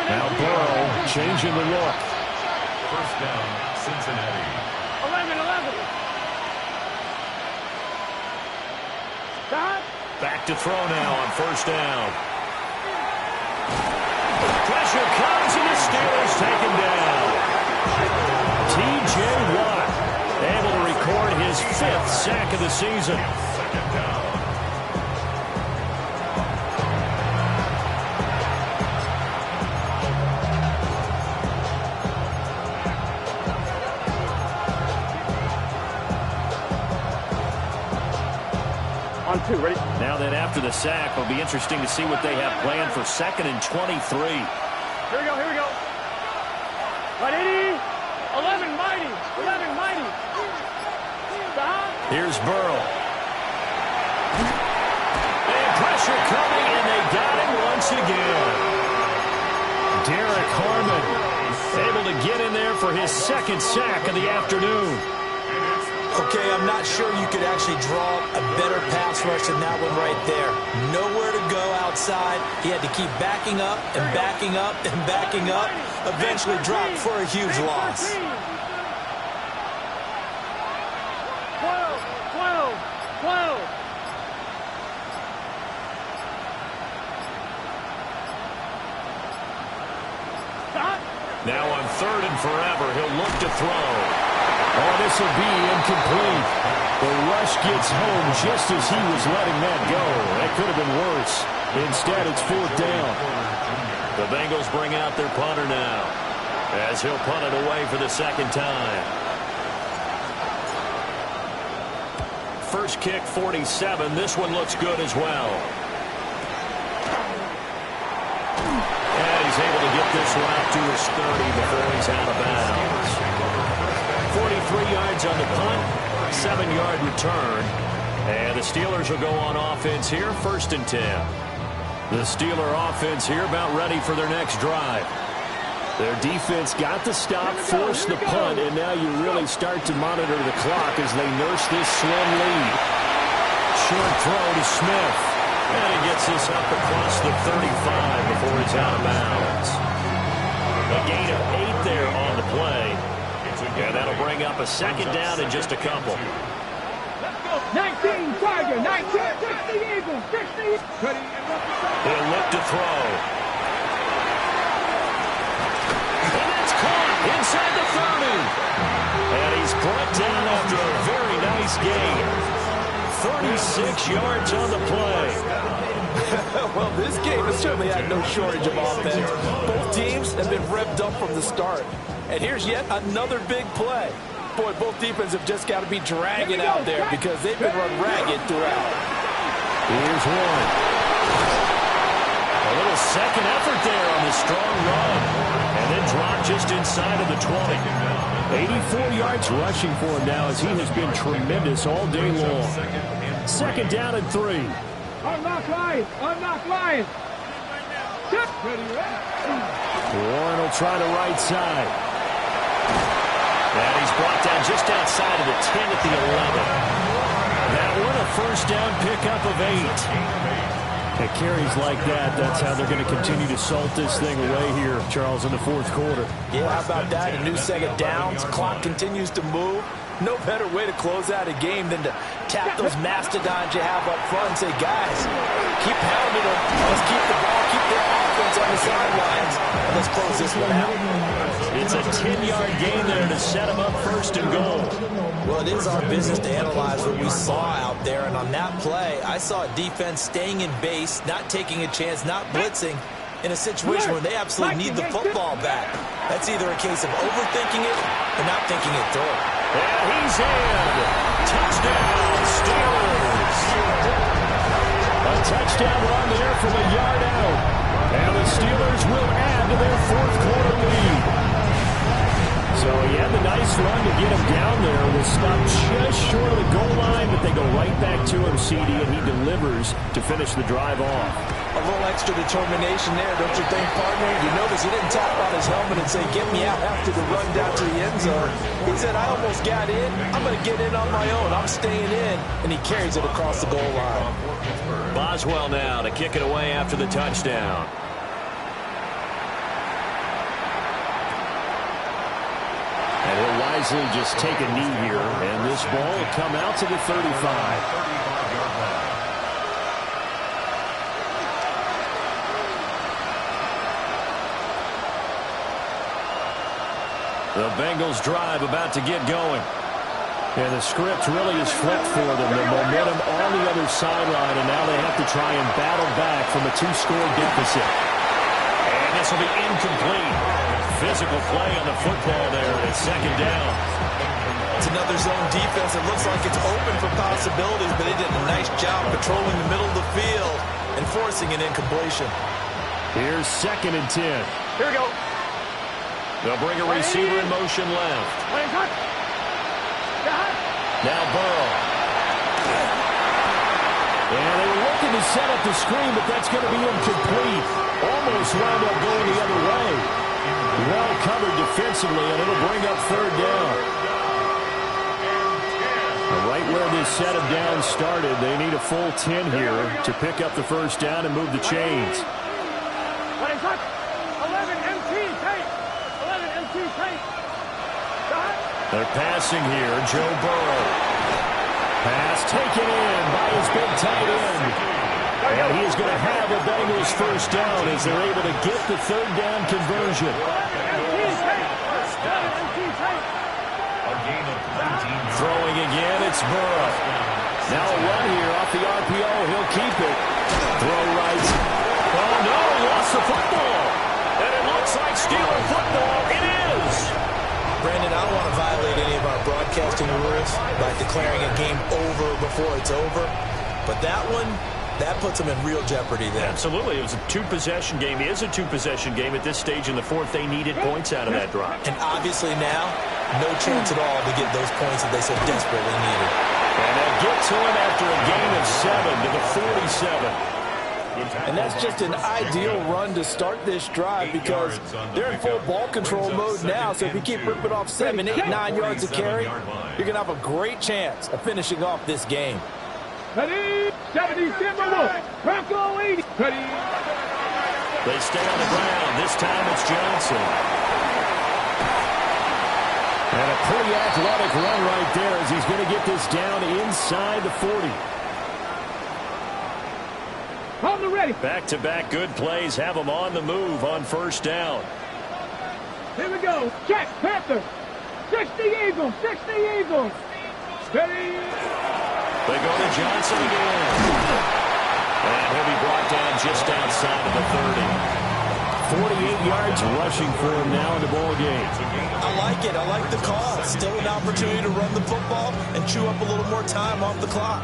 Speaker 2: Now Burrow changing the look.
Speaker 5: 1st down, Cincinnati.
Speaker 3: 11.
Speaker 2: Back to throw now on 1st down. Pressure comes and the Steelers take him down. T.J. Watt able to record his 5th sack of the season.
Speaker 5: 2nd down.
Speaker 3: 2. Ready?
Speaker 2: Now then, after the sack, it'll be interesting to see what they have planned for 2nd and 23.
Speaker 3: Here we go, here we go. Ready? 11 mighty. 11 mighty. Stop.
Speaker 2: Here's Burrow. And pressure coming, and they got him once again. Derek Harmon able to get in there for his 2nd sack of the afternoon.
Speaker 7: Okay, I'm not sure you could actually draw a better pass rush than that one right there. Nowhere to go outside. He had to keep backing up and backing up and backing up. Eventually dropped for a huge loss.
Speaker 3: 12, 12, 12. Stop.
Speaker 2: Now on 3rd and forever, he'll look to throw. Oh, this will be incomplete. The rush gets home just as he was letting that go. That could have been worse. Instead, it's 4th down. The Bengals bring out their punter now, as he'll punt it away for the 2nd time. First kick, 47. This one looks good as well. And he's able to get this one out to his 30 before he's out of bounds. 43 yards on the punt, 7-yard return. And the Steelers will go on offense here, 1st and 10. The Steeler offense here about ready for their next drive. Their defense got the stop, forced the punt, and now you really start to monitor the clock as they nurse this slim lead. Short throw to Smith. And he gets this up across the 35 before he's out of bounds. A gain of 8 there on the play. And that'll bring up a 2nd down in just a couple.
Speaker 3: 19 Tiger, 19, 60 Eagles, 60.
Speaker 2: He'll look to throw. And that's caught inside the 30. And he's brought down after a very nice gain. 36 yards on the play.
Speaker 4: Well, this game has certainly had no shortage of offense. Both teams have been revved up from the start. And here's yet another big play. Boy, both defenses have just got to be dragging out there because they've been run ragged throughout.
Speaker 2: Here's one. A little second effort there on the strong run. And then dropped just inside of the 20. 84 yards rushing for him now as he has been tremendous all day long. 2nd down and 3.
Speaker 3: Unlock Lions, unlock Lions.
Speaker 2: Warren will try the right side. And he's brought down just outside of the 10 at the 11. That one a 1st down pickup of 8. At carries like that, that's how they're going to continue to salt this thing away here, Charles, in the 4th quarter.
Speaker 7: Yeah, how about that? A new 2nd downs. Clock continues to move. No better way to close out a game than to tap those mastodons you have up front and say, guys, keep pounding them. Let's keep the ball, keep their offense on the sidelines, and let's close this one out.
Speaker 2: It's a 10-yard gain there to set them up 1st and goal.
Speaker 7: Well, it is our business to analyze what we saw out there, and on that play, I saw a defense staying in base, not taking a chance, not blitzing, in a situation where they absolutely need the football back. That's either a case of overthinking it or not thinking it through.
Speaker 2: And he's in. Touchdown, Steelers. A touchdown run there from a yard out. And the Steelers will add to their 4th quarter lead. So he had the nice run to get him down there. Was stopped just short of the goal line, but they go right back to him, CD, and he delivers to finish the drive off.
Speaker 7: A little extra determination there, don't you think, partner? You notice he didn't tap on his helmet and say, get me out after the run down to the end zone. He said, I almost got in. I'm going to get in on my own. I'm staying in. And he carries it across the goal line.
Speaker 2: Boswell now to kick it away after the touchdown. And he'll wisely just take a knee here, and this ball will come out to the 35. The Bengals drive about to get going. And the script really is flipped for them. The momentum on the other sideline, and now they have to try and battle back from a 2-score deficit. And this will be incomplete. Physical play on the football there at 2nd down.
Speaker 4: It's another zone defense. It looks like it's open for possibilities, but they did a nice job patrolling the middle of the field and forcing an incompletion.
Speaker 2: Here's 2nd and 10.
Speaker 3: Here we go.
Speaker 2: They'll bring a receiver in motion left. Now Burrow. And they were looking to set up the screen, but that's going to be incomplete. Almost wound up going the other way. Well covered defensively, and it'll bring up 3rd down. Right where this set of downs started, they need a full 10 here to pick up the 1st down and move the chains.
Speaker 3: 11 MT tape. 11 MT tape.
Speaker 2: They're passing here. Joe Burrow. Pass taken in by his big tight end. And he is going to have a Bengals 1st down as they're able to get the 3rd down conversion. Throwing again, it's Burrow. Now a run here off the RPO. He'll keep it. Throw right. Oh, no, he lost the football. And it looks like Steeler football. It is.
Speaker 4: Brandon, I don't want to violate any of our broadcasting rules by declaring a game over before it's over. But that one, that puts them in real jeopardy there.
Speaker 2: Absolutely. It was a 2-possession game. It is a 2-possession game at this stage in the 4th. They needed points out of that drive.
Speaker 4: And obviously now, no chance at all to get those points that they so desperately needed.
Speaker 2: And they'll get to him after a gain of 7 to the 47.
Speaker 4: And that's just an ideal run to start this drive because they're in full ball control mode now. So if you keep ripping off 7, 8, 9 yards of carry, you're going to have a great chance of finishing off this game.
Speaker 3: Ready? 70, Bronco 80. Ready?
Speaker 2: They stay on the ground. This time it's Johnson. And a pretty athletic run right there as he's going to get this down inside the 40.
Speaker 3: On the ready.
Speaker 2: Back-to-back good plays have them on the move on 1st down.
Speaker 3: Here we go. Check, Panther. 60 Eagles, 60 Eagles. Ready?
Speaker 2: They go to Johnson again. And he'll be brought down just outside of the 30. 48 yards rushing for him now in the ball game.
Speaker 4: I like it. I like the call. Still an opportunity to run the football and chew up a little more time off the clock.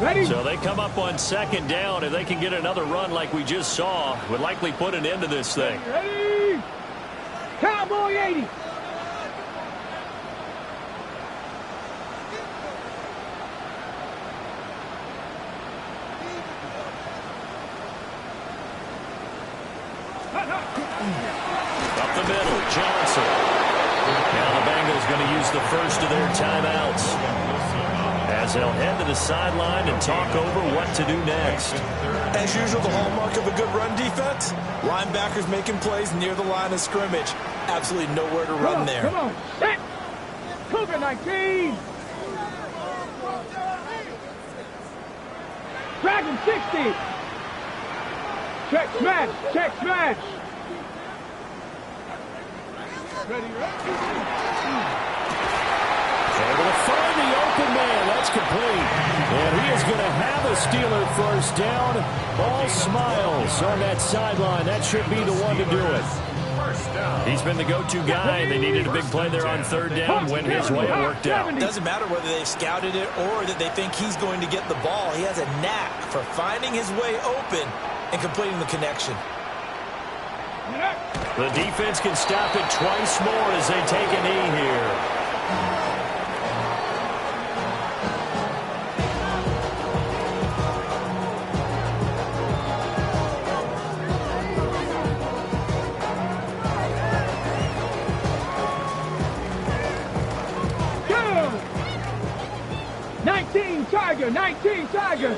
Speaker 3: Ready?
Speaker 2: So they come up on 2nd down. If they can get another run like we just saw, would likely put an end to this thing.
Speaker 3: Ready? Cowboy 80.
Speaker 2: Up the middle, Johnson. Now the Bengals going to use the 1st of their timeouts as they'll head to the sideline and talk over what to do next.
Speaker 4: As usual, the hallmark of a good run defense, linebackers making plays near the line of scrimmage. Absolutely nowhere to run there.
Speaker 3: Come on, set. Cougar 19. Dragon 60. Check smash, check smash. Ready,
Speaker 2: Able to find the open man. That's complete. And he is going to have a Steeler 1st down. All smiles on that sideline. That should be the one to do it. He's been the go-to guy. They needed a big play there on 3rd down. Went his way. It worked out.
Speaker 4: It doesn't matter whether they've scouted it or that they think he's going to get the ball. He has a knack for finding his way open and completing the connection.
Speaker 2: The defense can stop it twice more as they take a knee here.
Speaker 3: Go! 19 Tiger, 19 Tiger.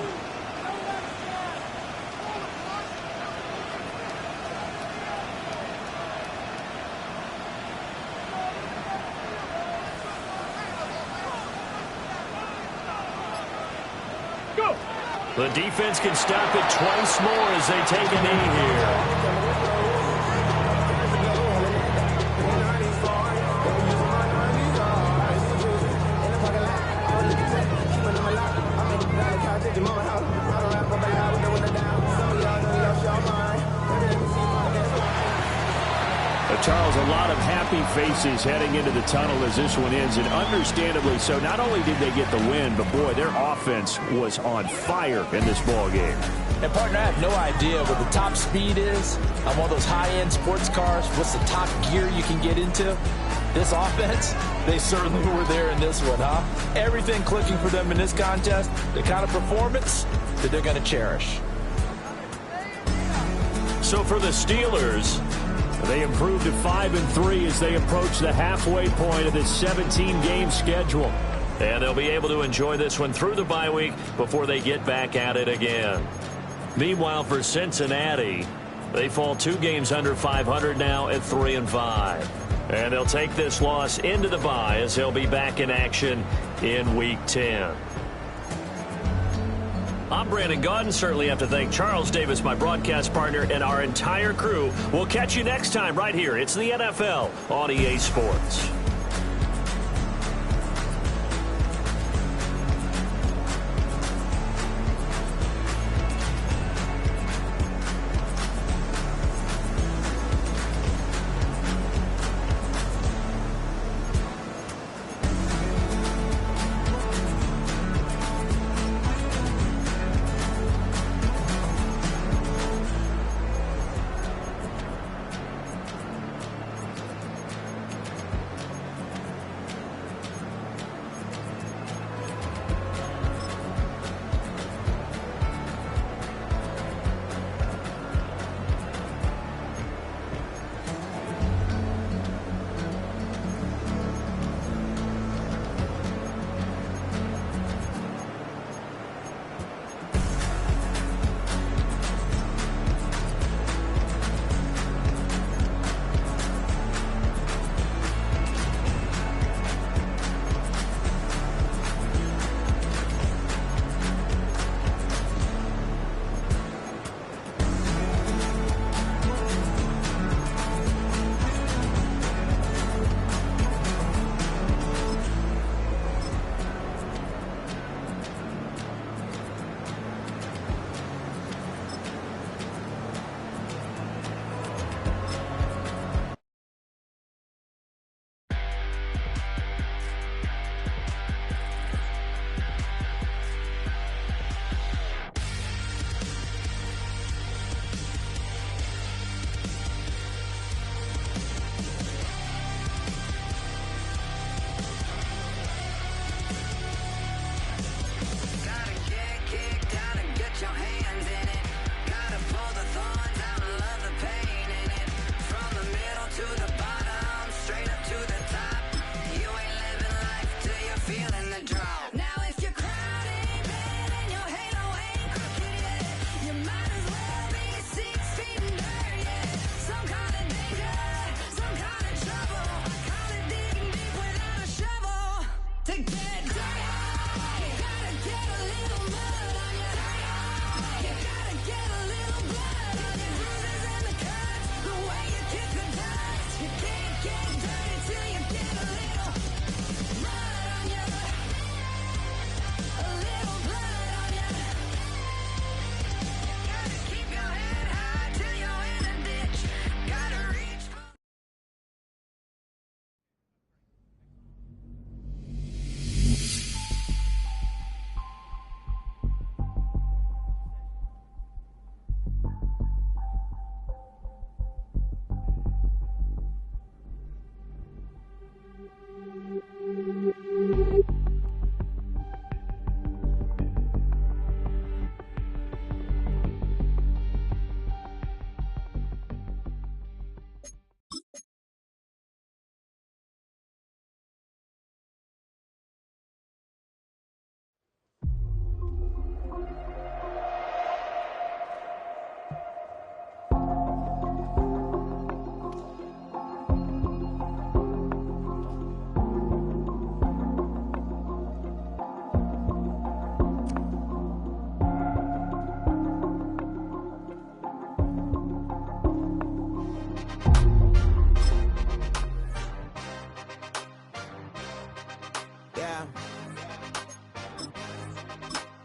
Speaker 2: The defense can stop it twice more as they take a knee here. faces heading into the tunnel as this one ends, and understandably so. Not only did they get the win, but, boy, their offense was on fire in this ball game.
Speaker 7: And, partner, I have no idea what the top speed is on one of those high-end sports cars. What's the top gear you can get into? This offense, they certainly were there in this one, huh? Everything clicking for them in this contest, the kind of performance that they're going to cherish.
Speaker 2: So for the Steelers, they improved to 5-3 as they approach the halfway point of this 17-game schedule. And they'll be able to enjoy this one through the bye week before they get back at it again. Meanwhile, for Cincinnati, they fall 2 games under 500 now at 3-5. And they'll take this loss into the bye as they'll be back in action in Week 10. I'm Brandon Gaudin. Certainly have to thank Charles Davis, my broadcast partner, and our entire crew. We'll catch you next time right here. It's the NFL on EA Sports.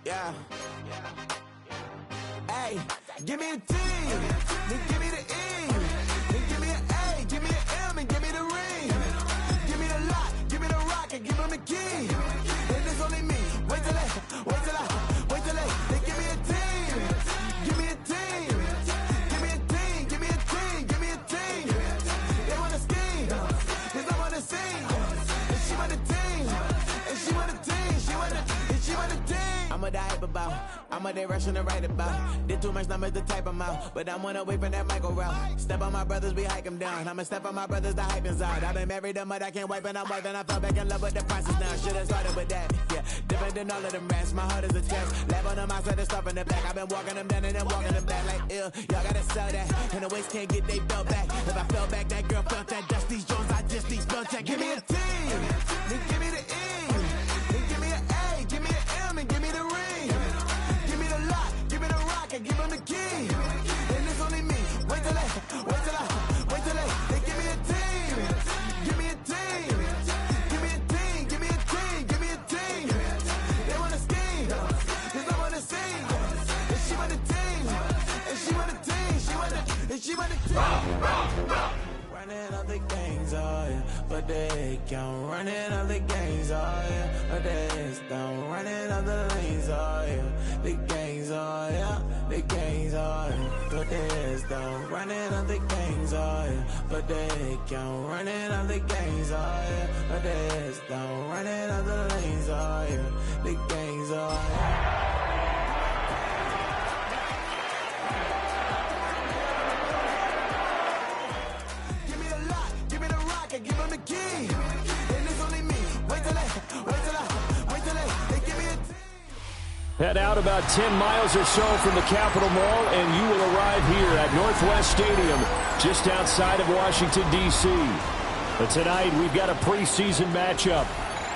Speaker 1: Yeah. Hey, give me a T, then give me the E, then give me an A, give me an M, and give me the ring. key. And it's only me. Wait till they give me a team. Give me a team. Give me a team. Give me a team. Give me a team. They wanna scheme. 'Cause I wanna sing. And she want a team. And she want a team. She want a team. I'm a die about. I'm a day rushing to write about. Did too much numbers to type them out. But I'm one away from that Michael route. Step on my brothers, we hike them down. I'ma step on my brothers, the hype is out. I've been married to mud, I can't wipe and I'm wiping. I fell back in love with the process now. Should've started with that. Yeah, different than all of them rats. My heart is a test. Lab on them outside, the stuff in the back. I've been walking them down and then walking them back like ill. Y'all gotta sell that. And the waist can't get they belt back. If I fell back, that girl felt that. Dust these Jones, I just these spell check. Give me a team. Then give me the E. Then give me an A. Give me an M and give me the ring. Give me the lock. Give me the rock and give them the key. And it's only me. Wait till they give me a team. Give me a team. Give me a team. Give me a team. Give me a team. They wanna scheme. 'Cause I wanna sing. And she want a team. And she want a team. She want a team. Running all the gangs, oh yeah, but they can't. Running all the gangs, oh yeah, but they don't. Running all the lanes, oh yeah, the gangs, oh yeah, the gangs, oh yeah, but they don't. Running all the gangs, oh yeah, but they can't. Running all the gangs, oh yeah, but they don't. Running all the lanes, oh yeah, the gangs, oh yeah. Give them the key. And it's only me. Wait till they give me a team.
Speaker 2: Head out about 10 miles or so from the Capitol Mall, and you will arrive here at Northwest Stadium, just outside of Washington, D.C. But tonight, we've got a preseason matchup,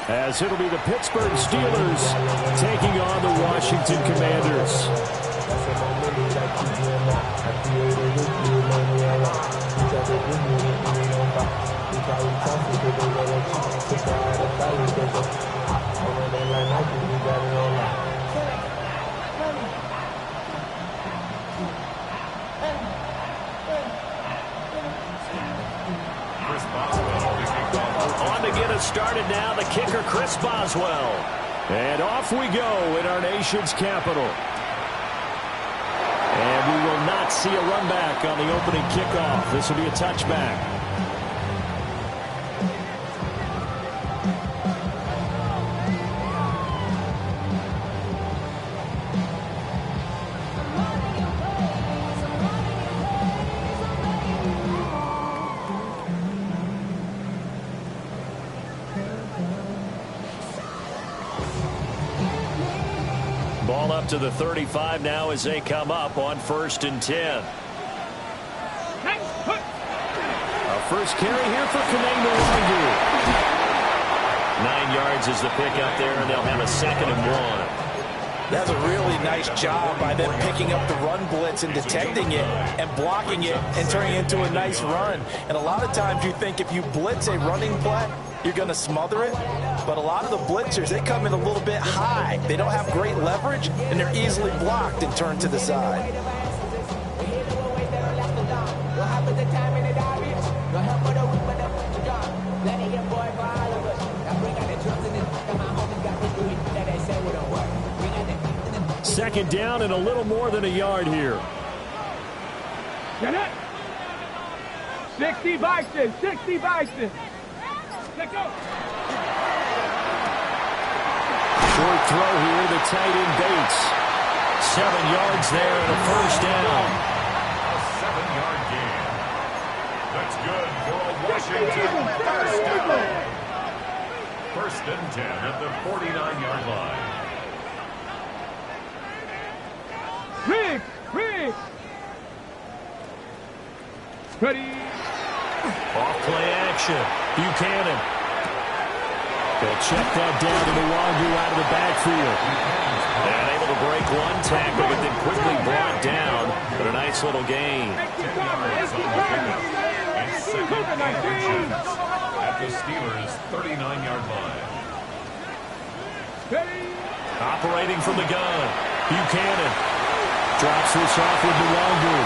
Speaker 2: as it'll be the Pittsburgh Steelers taking on the Washington Commanders. On to get us started now, the kicker, Chris Boswell. And off we go in our nation's capital. And we will not see a run back on the opening kickoff. This will be a touchback. Ball up to the 35 now as they come up on 1st and 10. Our first carry here for Kanema Wangu. 9 yards is the pickup there, and they'll have a 2nd and 1.
Speaker 7: That's a really nice job by them picking up the run blitz and detecting it and blocking it and turning it into a nice run. And a lot of times you think if you blitz a running play, you're going to smother it. But a lot of the blitzers, they come in a little bit high. They don't have great leverage, and they're easily blocked and turned to the side.
Speaker 2: Second down and a little more than a yard here.
Speaker 3: Get it. 60 Bison, 60 Bison. Let's go.
Speaker 2: Short throw here, the tight end Bates. 7 yards there and a first down.
Speaker 5: A 7-yard gain. That's good for a Washington first down. 1st and 10 at the 49-yard line.
Speaker 3: Rig. Ready.
Speaker 2: Off play action. Buchanan. They'll check that down to Wangu out of the backfield. And able to break one tackle, but then quickly brought down. But a nice little gain.
Speaker 5: 10 yards on the pickup. And 2nd and 10 at the Steelers' 39-yard line.
Speaker 2: Operating from the gun. Buchanan drops this off with Wangu.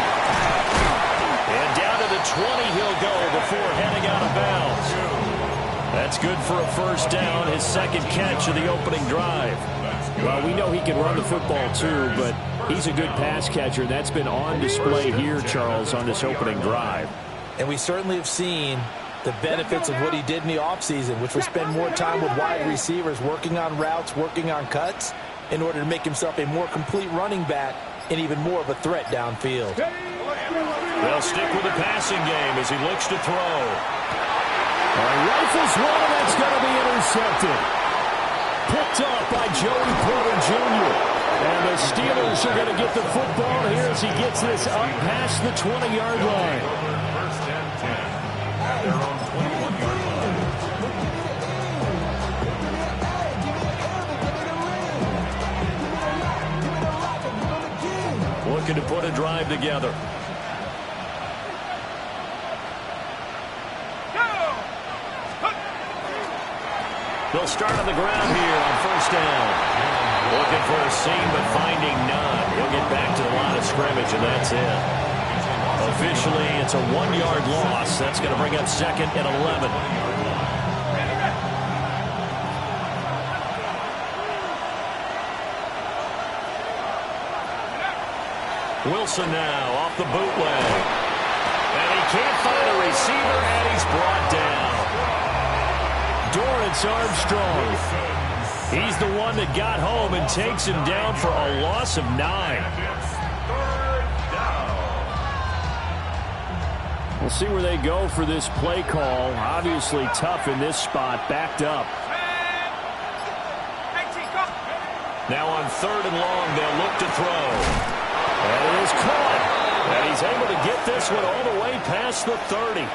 Speaker 2: And down to the 20 he'll go before heading out of bounds. That's good for a first down, his second catch of the opening drive. Well, we know he can run the football too, but he's a good pass catcher. That's been on display here, Charles, on this opening drive.
Speaker 7: And we certainly have seen the benefits of what he did in the offseason, which was spend more time with wide receivers, working on routes, working on cuts, in order to make himself a more complete running back and even more of a threat downfield.
Speaker 2: They'll stick with the passing game as he looks to throw. Rifles one, and that's going to be intercepted. Picked off by Joey Porter Jr. And the Steelers are going to get the football here as he gets this up past the 20-yard line.
Speaker 5: First and 10 at their own 21-yard line.
Speaker 2: Looking to put a drive together. They'll start on the ground here on first down. Looking for a seam, but finding none. He'll get back to the line of scrimmage, and that's it. Officially, it's a 1-yard loss. That's going to bring up second and 11. Wilson now off the bootleg. And he can't find a receiver, and he's brought down. Dorrance Armstrong. He's the one that got home and takes him down for a loss of 9. We'll see where they go for this play call. Obviously tough in this spot, backed up. Now on third and long, they'll look to throw. And it is caught. And he's able to get this one all the way past the 30.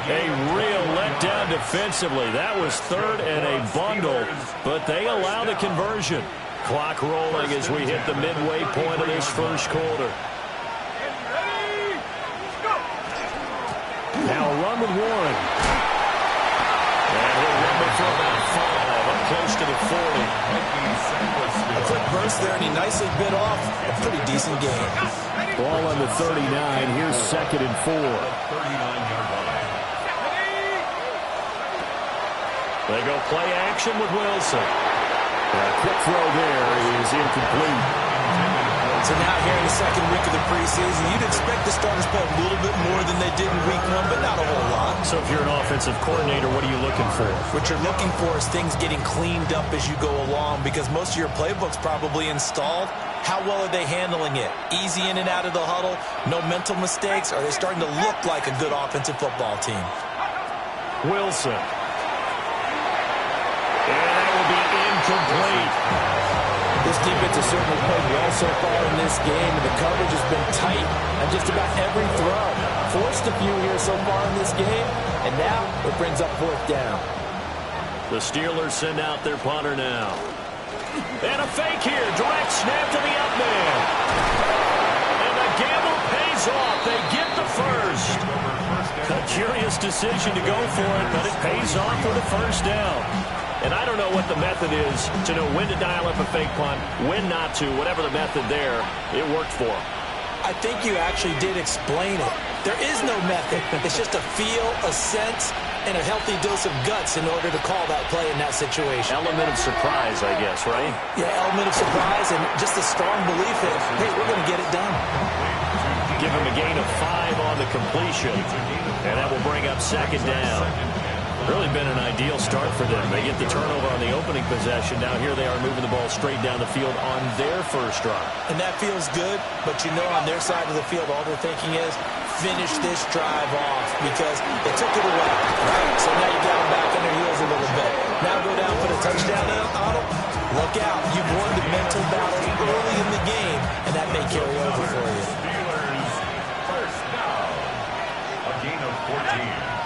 Speaker 2: A real letdown defensively. That was third and a bundle, but they allow the conversion. Clock rolling as we hit the midway point of this first quarter. Now a run with Warren. And he'll run it for about 5, up close to the 40.
Speaker 4: A quick burst there, and he nicely bit off a pretty decent game.
Speaker 2: Ball on the 39. Here's second and 4.
Speaker 5: 39-yard line.
Speaker 2: They go play action with Wilson. A quick throw there is incomplete.
Speaker 4: So now here in the second week of the preseason, you'd expect the starters to play a little bit more than they did in week 1, but not a whole lot.
Speaker 2: So if you're an offensive coordinator, what are you looking for?
Speaker 4: What you're looking for is things getting cleaned up as you go along, because most of your playbook's probably installed. How well are they handling it? Easy in and out of the huddle? No mental mistakes? Are they starting to look like a good offensive football team?
Speaker 2: Wilson. And that will be incomplete.
Speaker 7: This defense has certainly played well so far in this game, and the coverage has been tight on just about every throw. Forced a few here so far in this game, and now it brings up fourth down.
Speaker 2: The Steelers send out their punter now. And a fake here. Direct snap to the up man. And the gamble pays off. They get the first. A curious decision to go for it, but it pays off for the first down. And I don't know what the method is to know when to dial up a fake punt, when not to. Whatever the method there, it worked for him.
Speaker 7: I think you actually did explain it. There is no method. It's just a feel, a sense, and a healthy dose of guts in order to call that play in that situation.
Speaker 2: Element of surprise, I guess, right?
Speaker 7: Yeah, element of surprise and just a strong belief that, hey, we're going to get it done.
Speaker 2: Give him a gain of 5 on the completion, and that will bring up second down. Really been an ideal start for them. They get the turnover on the opening possession. Now here they are moving the ball straight down the field on their first drive.
Speaker 7: And that feels good, but you know on their side of the field, all they're thinking is finish this drive off because they took it away, right? So now you got them back on their heels a little bit. Now go down for the touchdown on them. Look out. You've won the mental battle early in the game, and that may carry over for you.
Speaker 5: Steelers first down. A gain of 14.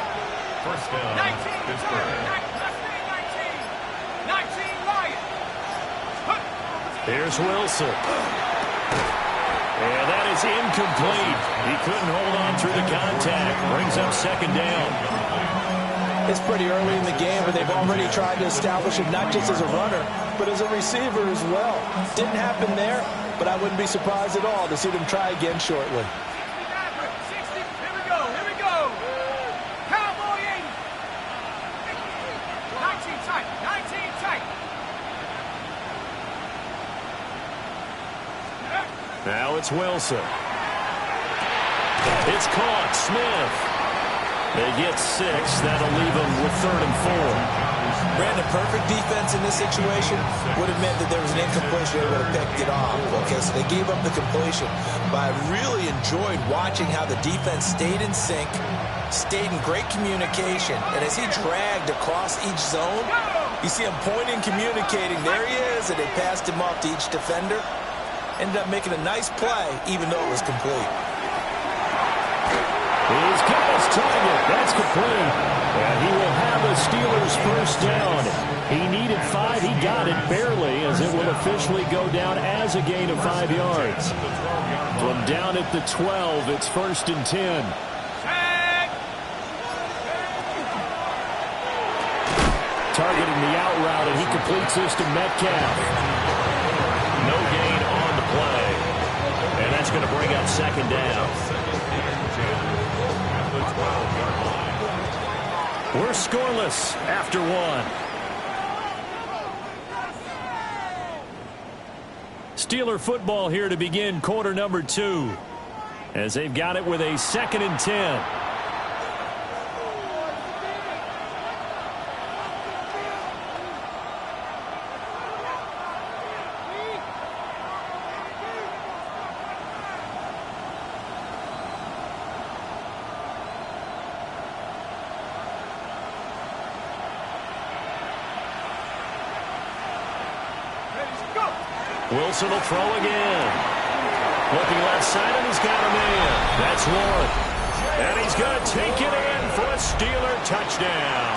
Speaker 5: First down, Pittsburgh.
Speaker 3: 19 Lions.
Speaker 2: Here's Wilson. And that is incomplete. He couldn't hold on through the contact. Brings up second down.
Speaker 7: It's pretty early in the game, but they've already tried to establish him not just as a runner, but as a receiver as well. Didn't happen there, but I wouldn't be surprised at all to see them try again shortly.
Speaker 3: tight. 19 tight.
Speaker 2: Now it's Wilson. It's caught. Smith. They get 6. That'll leave them with 3rd and 4.
Speaker 4: Brandon, perfect defense in this situation would have meant that there was an incompletion. They would have picked it off. Okay, so they gave up the completion. But I really enjoyed watching how the defense stayed in sync, stayed in great communication. And as he dragged across each zone, you see him pointing, communicating. There he is, and they passed him off to each defender. Ended up making a nice play, even though it was complete.
Speaker 2: He's got his target. That's complete. And he will have the Steelers' first down. He needed 5. He got it barely, as it will officially go down as a gain of 5 yards. From down at the 12, it's 1st and 10. Targeting the out route, and he completes this to Metcalf. No gain on the play. And that's going to bring up 2nd down. We're scoreless after 1. Steeler football here to begin quarter number 2, as they've got it with a 2nd and 10. Wilson will throw again. Looking left side, and he's got a man. That's Warren. And he's going to take it in for a Steeler touchdown.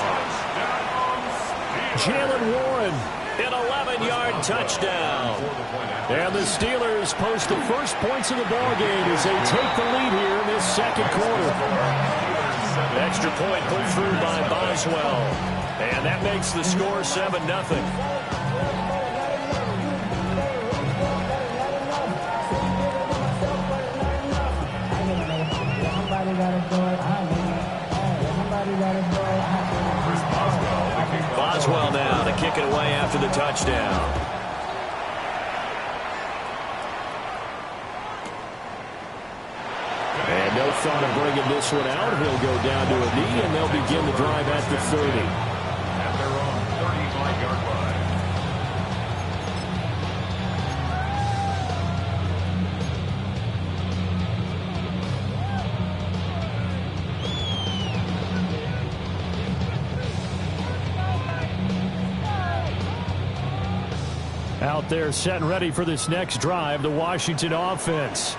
Speaker 2: Jalen Warren, an 11-yard touchdown. And the Steelers post the first points of the ballgame as they take the lead here in this 2nd quarter. Extra point put through by Boswell. And that makes the score 7-0. Boswell now to kick it away after the touchdown. And no thought of bringing this one out. He'll go down to a knee, and they'll begin the drive at the 30.
Speaker 5: At their own 35-yard line.
Speaker 2: Out there set and ready for this next drive, the Washington offense.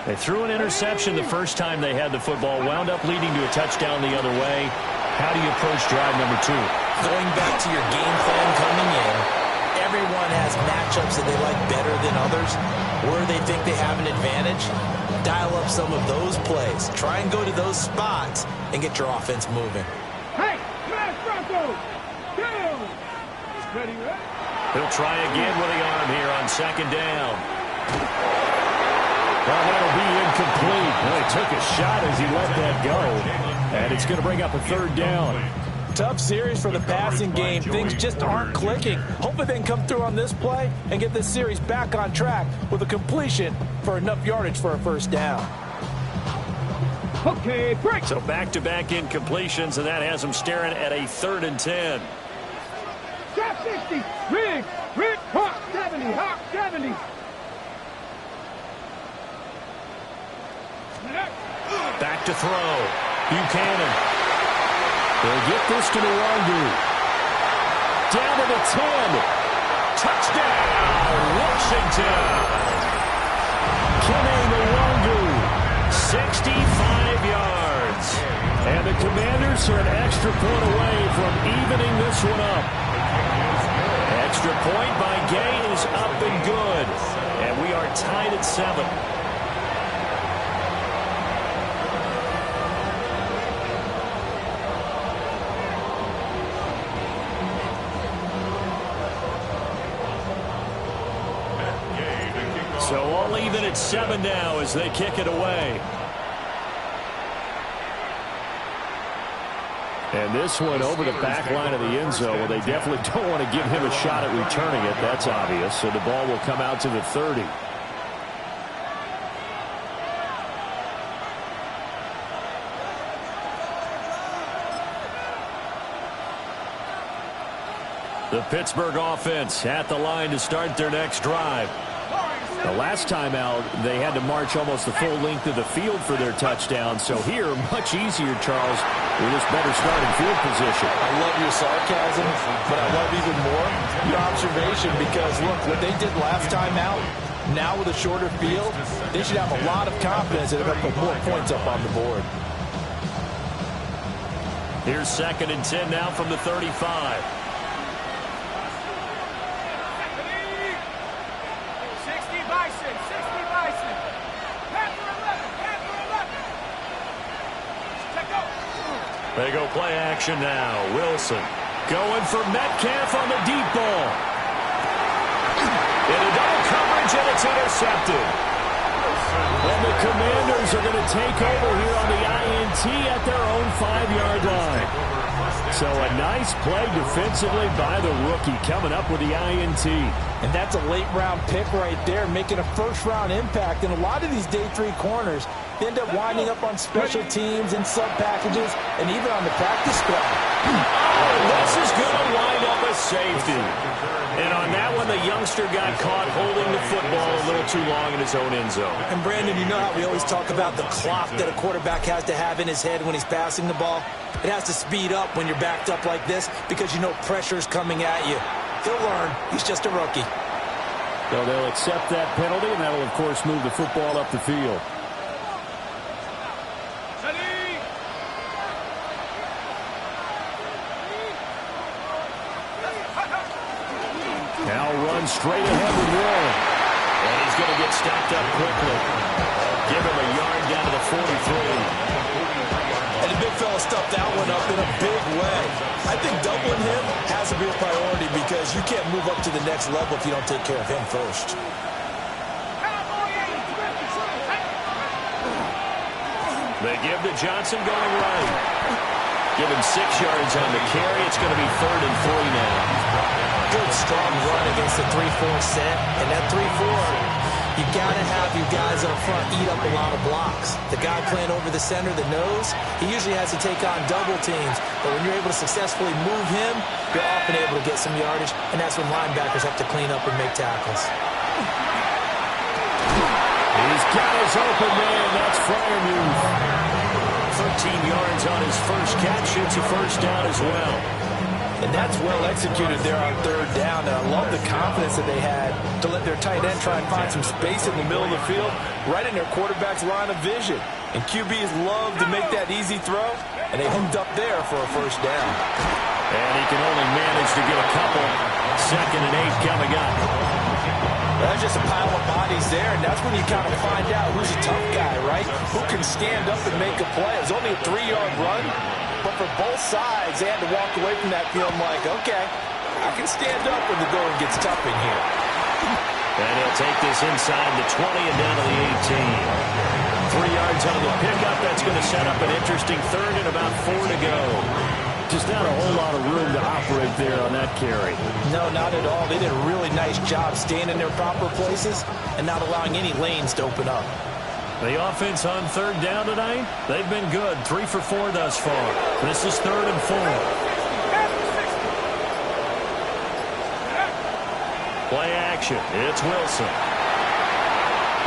Speaker 2: They threw an interception the first time they had the football, wound up leading to a touchdown the other way. How do you approach drive number 2?
Speaker 4: Going back to your game plan coming in, everyone has matchups that they like better than others, where they think they have an advantage. Dial up some of those plays. Try and go to those spots and get your offense moving.
Speaker 3: Hey, smash Bronco! Down! Ready, ready?
Speaker 2: He'll try again with the arm here on 2nd down. Well, that'll be incomplete. Well, he took a shot as he let that go. And it's going to bring up a 3rd down.
Speaker 4: Tough series for the passing game. Things just aren't clicking. Hopefully they can come through on this play and get this series back on track with a completion for enough yardage for a 1st down.
Speaker 3: Okay, break.
Speaker 2: So back-to-back incompletions, and that has them staring at a 3rd and 10.
Speaker 3: Drop 60. Rig. Hawk 70. Hawk 70.
Speaker 2: Back to throw. Buchanan. They'll get this to Nwangu. Down to the 10. Touchdown, Washington. Kene Nwangu, 65 yards. And the Commanders are an extra point away from evening this one up. Extra point by Gay is up and good. And we are tied at 7. So all even at 7 now as they kick it away. And this one over the back line of the end zone. Well, they definitely don't want to give him a shot at returning it. That's obvious. So the ball will come out to the 30. The Pittsburgh offense at the line to start their next drive. The last time out, they had to march almost the full length of the field for their touchdown. So here, much easier, Charles, with this better starting field position.
Speaker 4: I love your sarcasm, but I love even more your observation because, look, what they did last time out, now with a shorter field, they should have a lot of confidence that they're going to put more points up on the board.
Speaker 2: Here's 2nd and 10 now from the 35.
Speaker 3: 60 Bison. Panther 11.
Speaker 2: They go play action now. Wilson going for Metcalf on the deep ball. In a double coverage, and it's intercepted. And the Commanders are going to take over here on the INT at their own 5-yard line. So a nice play defensively by the rookie coming up with the INT.
Speaker 4: And that's a late-round pick right there, making a first-round impact. And a lot of these day 3 corners, they end up winding up on special teams and sub-packages and even on the practice squad.
Speaker 2: Oh, this is going to wind up a safety. And on that one, the youngster got caught holding the football a little too long in his own end zone.
Speaker 4: And, Brandon, you know how we always talk about the clock that a quarterback has to have in his head when he's passing the ball? It has to speed up when you're backed up like this because you know pressure's coming at you. He'll learn. He's just a rookie.
Speaker 2: So they'll accept that penalty, and that'll, of course, move the football up the field. Now runs straight ahead with Warren. And he's going to get stacked up quickly. Give him a yard down to the 43.
Speaker 4: And the big fella stuffed that one up in a big way. I think doubling him has to be a priority because you can't move up to the next level if you don't take care of him first.
Speaker 2: They give to Johnson going right. Give him 6 yards on the carry. It's going to be 3rd and 3 now.
Speaker 4: Good, strong run against the 3-4 set. And that 3-4, you got to have your guys up front eat up a lot of blocks. The guy playing over the center, the nose, he usually has to take on double teams. But when you're able to successfully move him, you're often able to get some yardage. And that's when linebackers have to clean up and make tackles.
Speaker 2: He's got his open man. That's Freiermuth. 13 yards on his first catch. It's a first down as well.
Speaker 4: And that's well executed there on 3rd down. And I love the confidence that they had to let their tight end try and find some space in the middle of the field, right in their quarterback's line of vision. And QBs love to make that easy throw, and they hooked up there for a first down.
Speaker 2: And he can only manage to get a couple. 2nd and 8 coming up.
Speaker 4: That's just a pile of bodies there, and that's when you kind of find out who's a tough guy, right? Who can stand up and make a play. It's only a 3-yard run, but for both sides, they had to walk away from that feeling like, okay, I can stand up when the going gets tough in here.
Speaker 2: And he'll take this inside the 20 and down to the 18. 3 yards on the pickup. That's going to set up an interesting 3rd and about 4 to go. Just not a whole lot of room to operate there on that carry.
Speaker 4: No, not at all. They did a really nice job staying in their proper places and not allowing any lanes to open up.
Speaker 2: The offense on 3rd down tonight, they've been good. 3 for 4 thus far. This is 3rd and 4. Play action. It's Wilson.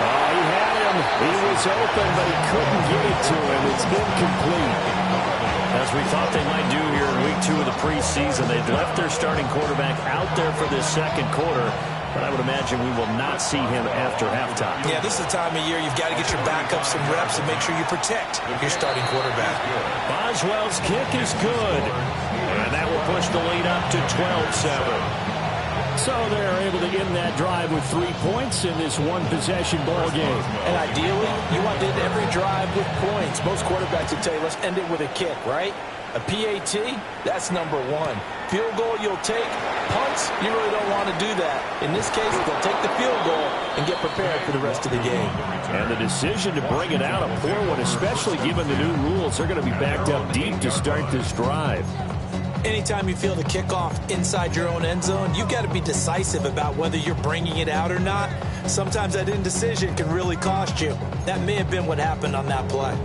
Speaker 2: Oh, he had him. He was open, but he couldn't get it to him. It's incomplete. As we thought they might do here in week 2 of the preseason, they'd left their starting quarterback out there for this 2nd quarter, but I would imagine we will not see him after halftime.
Speaker 4: Yeah, this is the time of year you've got to get your backup some reps and make sure you protect your starting quarterback.
Speaker 2: Boswell's kick is good, and that will push the lead up to 12-7. So they're able to end that drive with 3 points in this one-possession ball game.
Speaker 7: And ideally, you want to end every drive with points. Most quarterbacks would tell you, let's end it with a kick, right? A PAT, that's number one. Field goal you'll take. Punts, you really don't want to do that. In this case, they'll take the field goal and get prepared for the rest of the game.
Speaker 2: And the decision to bring it out, a poor one, especially given the new rules. They're going to be backed up deep to start this drive.
Speaker 7: Anytime you feel the kickoff inside your own end zone, you've got to be decisive about whether you're bringing it out or not. Sometimes that indecision can really cost you. That may have been what happened on that play.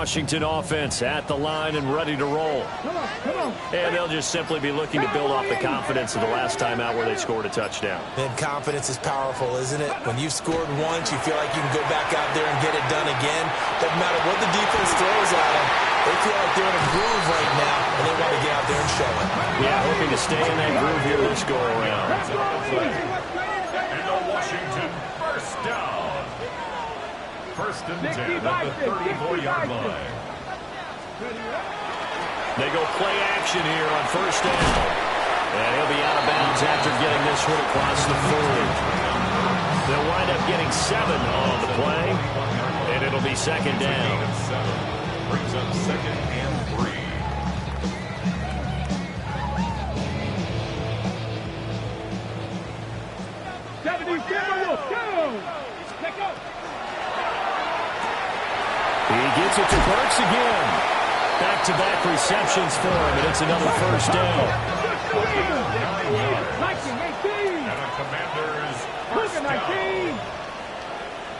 Speaker 2: Washington offense at the line and ready to roll. And they'll just simply be looking to build off the confidence of the last time out where they scored a touchdown.
Speaker 7: And confidence is powerful, isn't it? When you've scored once, you feel like you can go back out there and get it done again. Doesn't matter what the defense throws at them. They feel like they're in a groove right now, and they want to get out there and show it.
Speaker 2: Yeah, hoping to stay in that groove here this go-around.
Speaker 5: And the Washington first down. First and 10 at the 34-yard line.
Speaker 2: They go play action here on first down. And he'll be out of bounds after getting this one across the 40. They'll wind up getting 7 on the play. And it'll be second down.
Speaker 5: Brings up second and 3.
Speaker 2: He gets it to Burks again. Back-to-back receptions for him, and it's another first down.
Speaker 5: 9 yards. And a Commander's first down.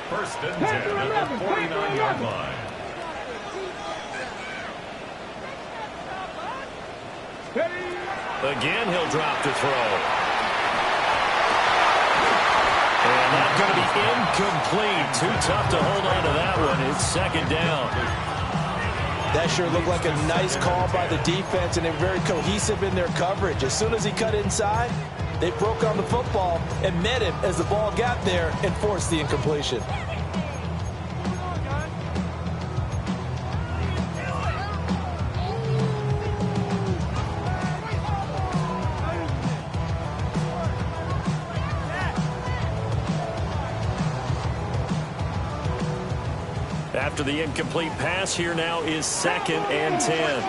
Speaker 5: First and 10 at the 49-yard line.
Speaker 2: Again, he'll drop to throw. And that's going to be incomplete. Too tough to hold on to that one. It's second down.
Speaker 7: That sure looked like a nice call by the defense, and they're very cohesive in their coverage. As soon as he cut inside, they broke on the football and met him as the ball got there and forced the incompletion.
Speaker 2: After the incomplete pass, here now is second and 10.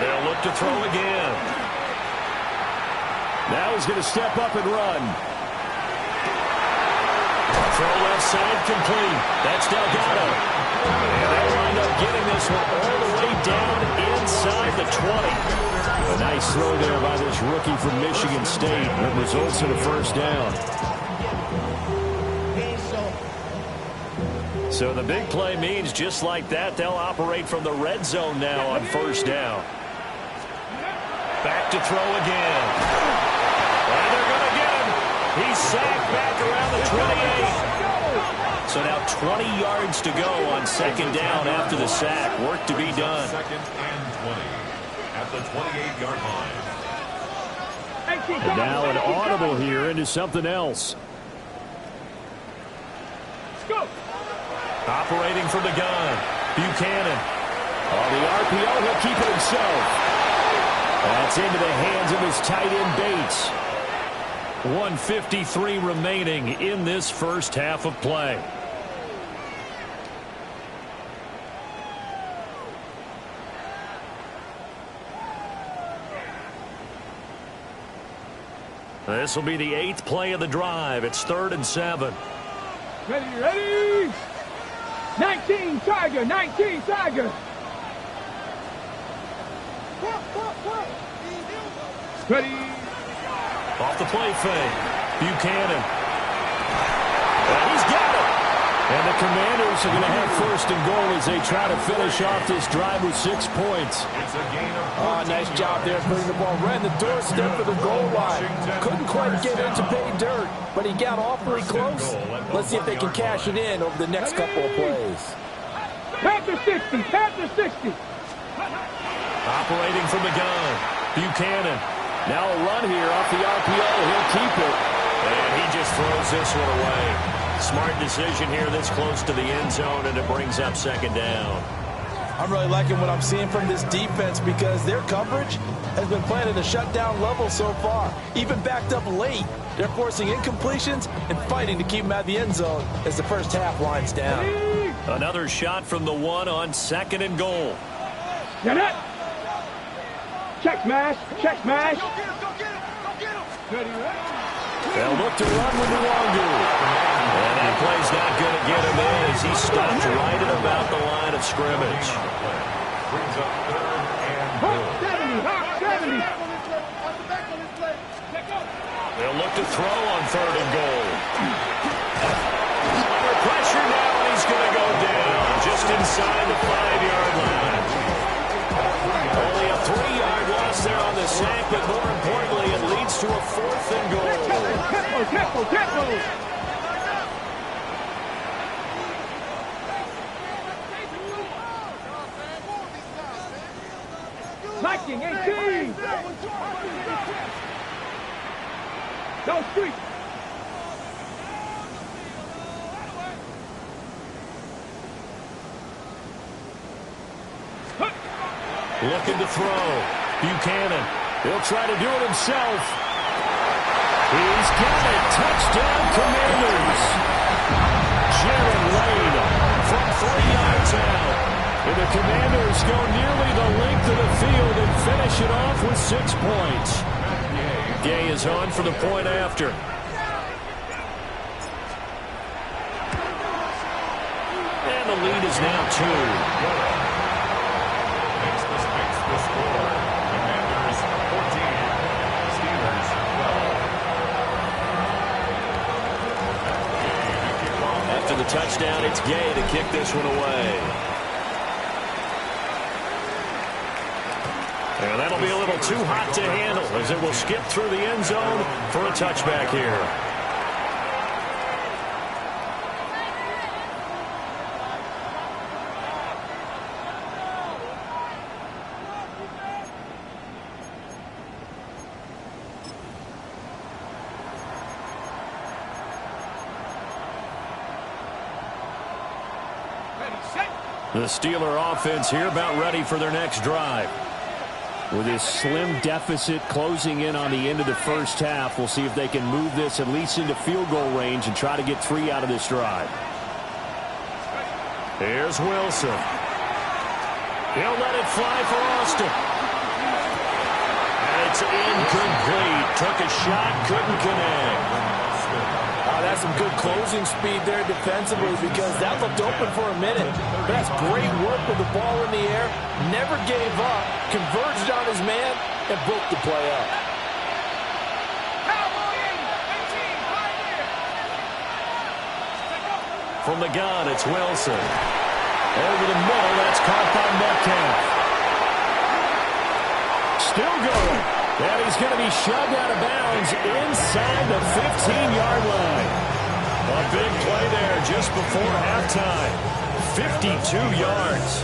Speaker 2: They'll look to throw again. Now he's going to step up and run. Throw left side complete. That's Delgado. And they wind up getting this one all the way down inside the 20. A nice throw there by this rookie from Michigan State that results in a first down. So the big play means just like that, they'll operate from the red zone now on first down. Back to throw again. And they're going to get him. He's sacked back around the 28. So now 20 yards to go on second down after the sack. Work to be done.
Speaker 5: Second and 20 at the 28-yard line.
Speaker 2: And now an audible here into something else. Operating from the gun. Buchanan. On the RPO, he'll keep it himself. That's into the hands of his tight end Bates. 1:53 remaining in this first half of play. This will be the 8th play of the drive. It's 3rd and 7.
Speaker 3: Ready? 19 Tiger, 19 Tiger. Ready.
Speaker 2: Off the play fake. Buchanan. And he's got it. And the Commanders are going to have first and goal as they try to finish off this drive with 6 points.
Speaker 5: It's a gain of 14
Speaker 7: Nice job there putting the ball right in the doorstep of the goal line. Couldn't quite get it to pay dirt, but he got awfully close. Let's see if they can cash it in over the next couple of plays.
Speaker 3: Panther 60, Panther 60.
Speaker 2: Operating from the gun, Buchanan. Now a run here off the RPO. He'll keep it. And he just throws this one away. Smart decision here this close to the end zone, and it brings up second down.
Speaker 7: I'm really liking what I'm seeing from this defense because their coverage has been playing at a shutdown level so far. Even backed up late, they're forcing incompletions and fighting to keep them out of the end zone as the first half winds down.
Speaker 2: Another shot from the 1 on second and goal.
Speaker 3: Get it. Check smash, check smash.
Speaker 2: They'll look to run with Nwangu. And that play's not going to get him in as he stopped right at about the line of scrimmage.
Speaker 5: brings up third and goal.
Speaker 3: 70.
Speaker 2: They'll look to throw on third and goal. Under pressure now, and he's going to go down just inside the 5-yard line. Only a 3-yard loss there on the sack, but more importantly, it leads to a 4th and goal.
Speaker 3: Tempo. Viking 18. Go street.
Speaker 2: Looking to throw. Buchanan. He'll try to do it himself. He's got it. Touchdown, Commanders. Jared Lane from 3 yards out. And the Commanders go nearly the length of the field and finish it off with 6 points. Gay is on for the point after. And the lead is now 2.
Speaker 5: The score. Commanders 14, Steelers 12.
Speaker 2: After the touchdown, it's Gay to kick this one away. And that'll be a little too hot to handle as it will skip through the end zone for a touchback here. The Steeler offense here about ready for their next drive. With this slim deficit closing in on the end of the first half, we'll see if they can move this at least into field goal range and try to get 3 out of this drive. Here's Wilson. He'll let it fly for Austin. And it's incomplete. Took a shot, couldn't connect.
Speaker 7: That's some good closing speed there defensively because that looked open for a minute. But that's great work with the ball in the air. Never gave up, converged on his man, and broke the play up.
Speaker 2: From the gun, it's Wilson. Over the middle, that's caught by Metcalf. Still going. And he's going to be shoved out of bounds inside the 15-yard line. A big play there just before halftime. 52 yards.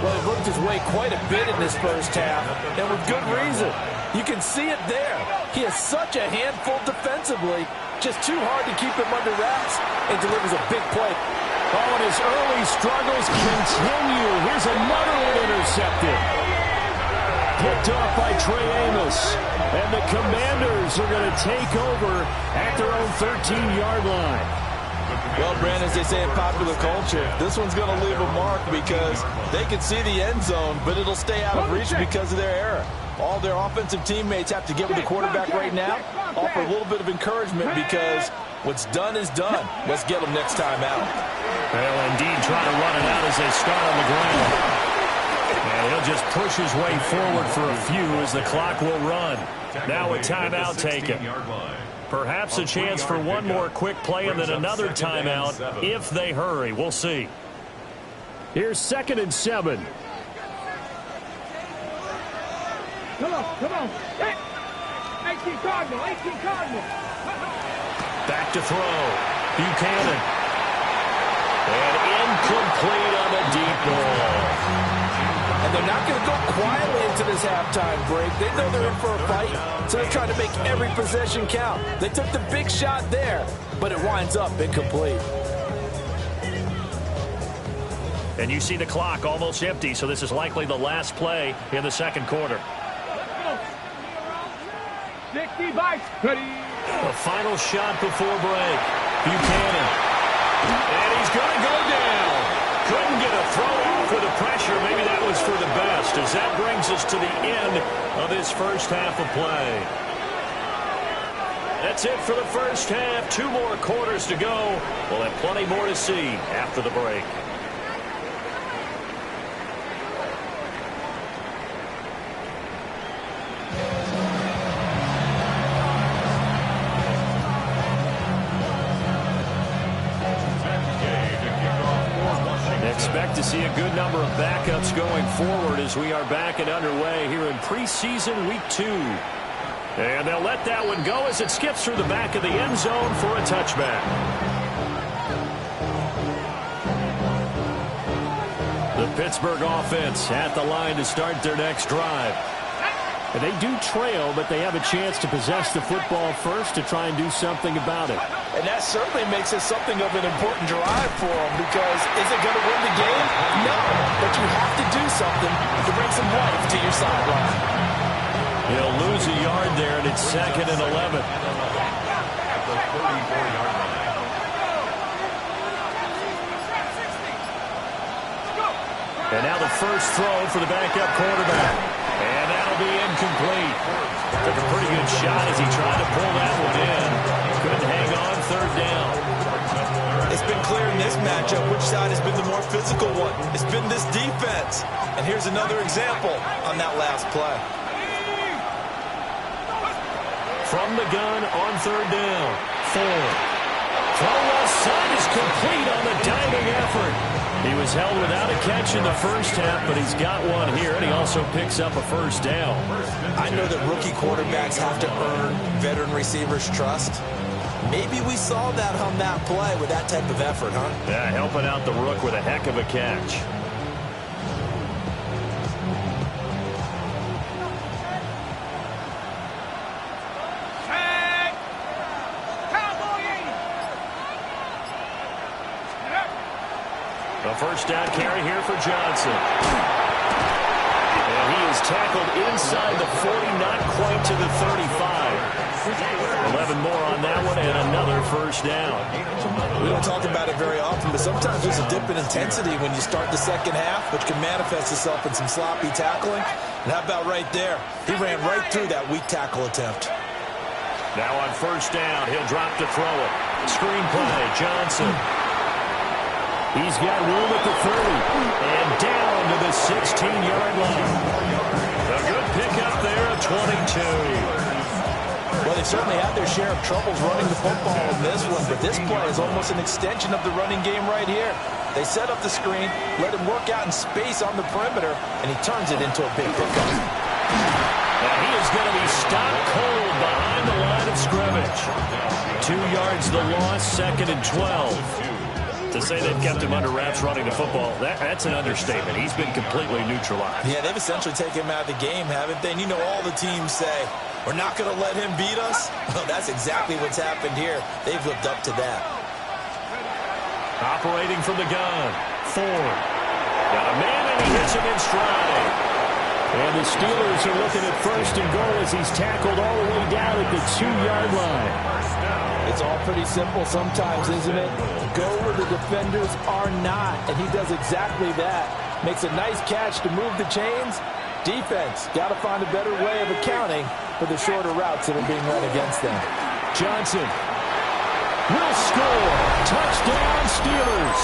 Speaker 7: Well, he worked his way quite a bit in this first half, and with good reason. You can see it there. He is such a handful defensively. Just too hard to keep him under wraps, and delivers a big play.
Speaker 2: Oh, and his early struggles continue. Here's another one intercepted. Picked off by Trey Amos. And the Commanders are going to take over at their own 13-yard line.
Speaker 7: Well, Brandon, as they say in popular culture, this one's going to leave a mark because they can see the end zone, but it'll stay out of reach because of their error. All their offensive teammates have to get with the quarterback right now, offer a little bit of encouragement because what's done is done. Let's get them next time out.
Speaker 2: They'll indeed try to run it out as they start on the ground. And he'll just push his way forward for a few as the clock will run. Now a timeout taken. Perhaps a chance for one more quick play and then another timeout if they hurry. We'll see. Here's 2nd and 7.
Speaker 3: Come on. Hey. 18 Cardinal.
Speaker 2: Back to throw. Buchanan. And incomplete on the deep ball.
Speaker 4: And they're not going to go quietly into this halftime break. They know they're in for a fight, so they're trying to make every possession count. They took the big shot there, but it winds up incomplete.
Speaker 2: And you see the clock almost empty, so this is likely the last play in the second quarter.
Speaker 3: 60 bites. Ready.
Speaker 2: The final shot before break. Buchanan. And he's going to go down. Couldn't get a throw off with the pressure. Maybe that was for the best, as that brings us to the end of this first half of play. That's it for the first half. 2 more quarters to go. We'll have plenty more to see after the break. Expect to see a good number of backups going forward as we are back and underway here in preseason week 2. And they'll let that one go as it skips through the back of the end zone for a touchback. The Pittsburgh offense at the line to start their next drive. And they do trail, but they have a chance to possess the football first to try and do something about it.
Speaker 4: And that certainly makes it something of an important drive for them, because is it going to win the game? No, but you have to do something to bring some life to your sideline.
Speaker 2: He'll lose a yard there, and it's 2nd and 11.
Speaker 5: At the 34-yard line.
Speaker 2: And now the first throw for the backup quarterback. And that'll be incomplete. Took a pretty good shot as he tried to pull that one in. Couldn't hang on 3rd down.
Speaker 4: It's been clear in this matchup which side has been the more physical one. It's been this defense. And here's another example on that last play.
Speaker 2: From the gun on 3rd down. Ford. Throw left side is complete on the diving effort. He was held without a catch in the first half, but he's got one here, and he also picks up a first down.
Speaker 4: I know that rookie quarterbacks have to earn veteran receivers' trust. Maybe we saw that on that play with that type of effort, huh?
Speaker 2: Yeah, helping out the rook with a heck of a catch. A first down carry here for Johnson. And he is tackled inside the 40, not quite to the 35. 11 more on that one, and another first down.
Speaker 4: We don't talk about it very often, but sometimes there's a dip in intensity when you start the second half, which can manifest itself in some sloppy tackling. And how about right there? He ran right through that weak tackle attempt.
Speaker 2: Now on first down, he'll drop to throw it. Screen play, Johnson. He's got room at the 30, and down to the 16-yard line. A good pickup there at 22.
Speaker 4: Well, they certainly had their share of troubles running the football in this one, but this play is almost an extension of the running game right here. They set up the screen, let him work out in space on the perimeter, and he turns it into a big pickup.
Speaker 2: And he is going to be stopped cold behind the line of scrimmage. 2 yards the loss, 2nd and 12. To say they've kept him under wraps running the football, that's an understatement. He's been completely neutralized.
Speaker 4: Yeah, they've essentially taken him out of the game, haven't they? And you know all the teams say, we're not going to let him beat us. Well, that's exactly what's happened here. They've lived up to that.
Speaker 2: Operating from the gun, Ford. Got a man, and he hits him in stride. And the Steelers are looking at 1st and goal as he's tackled all the way down at the 2-yard line.
Speaker 4: It's all pretty simple sometimes, isn't it? Go where the defenders are not, and he does exactly that. Makes a nice catch to move the chains. Defense, got to find a better way of accounting for the shorter routes that are being run against them.
Speaker 2: Johnson will score. Touchdown, Steelers.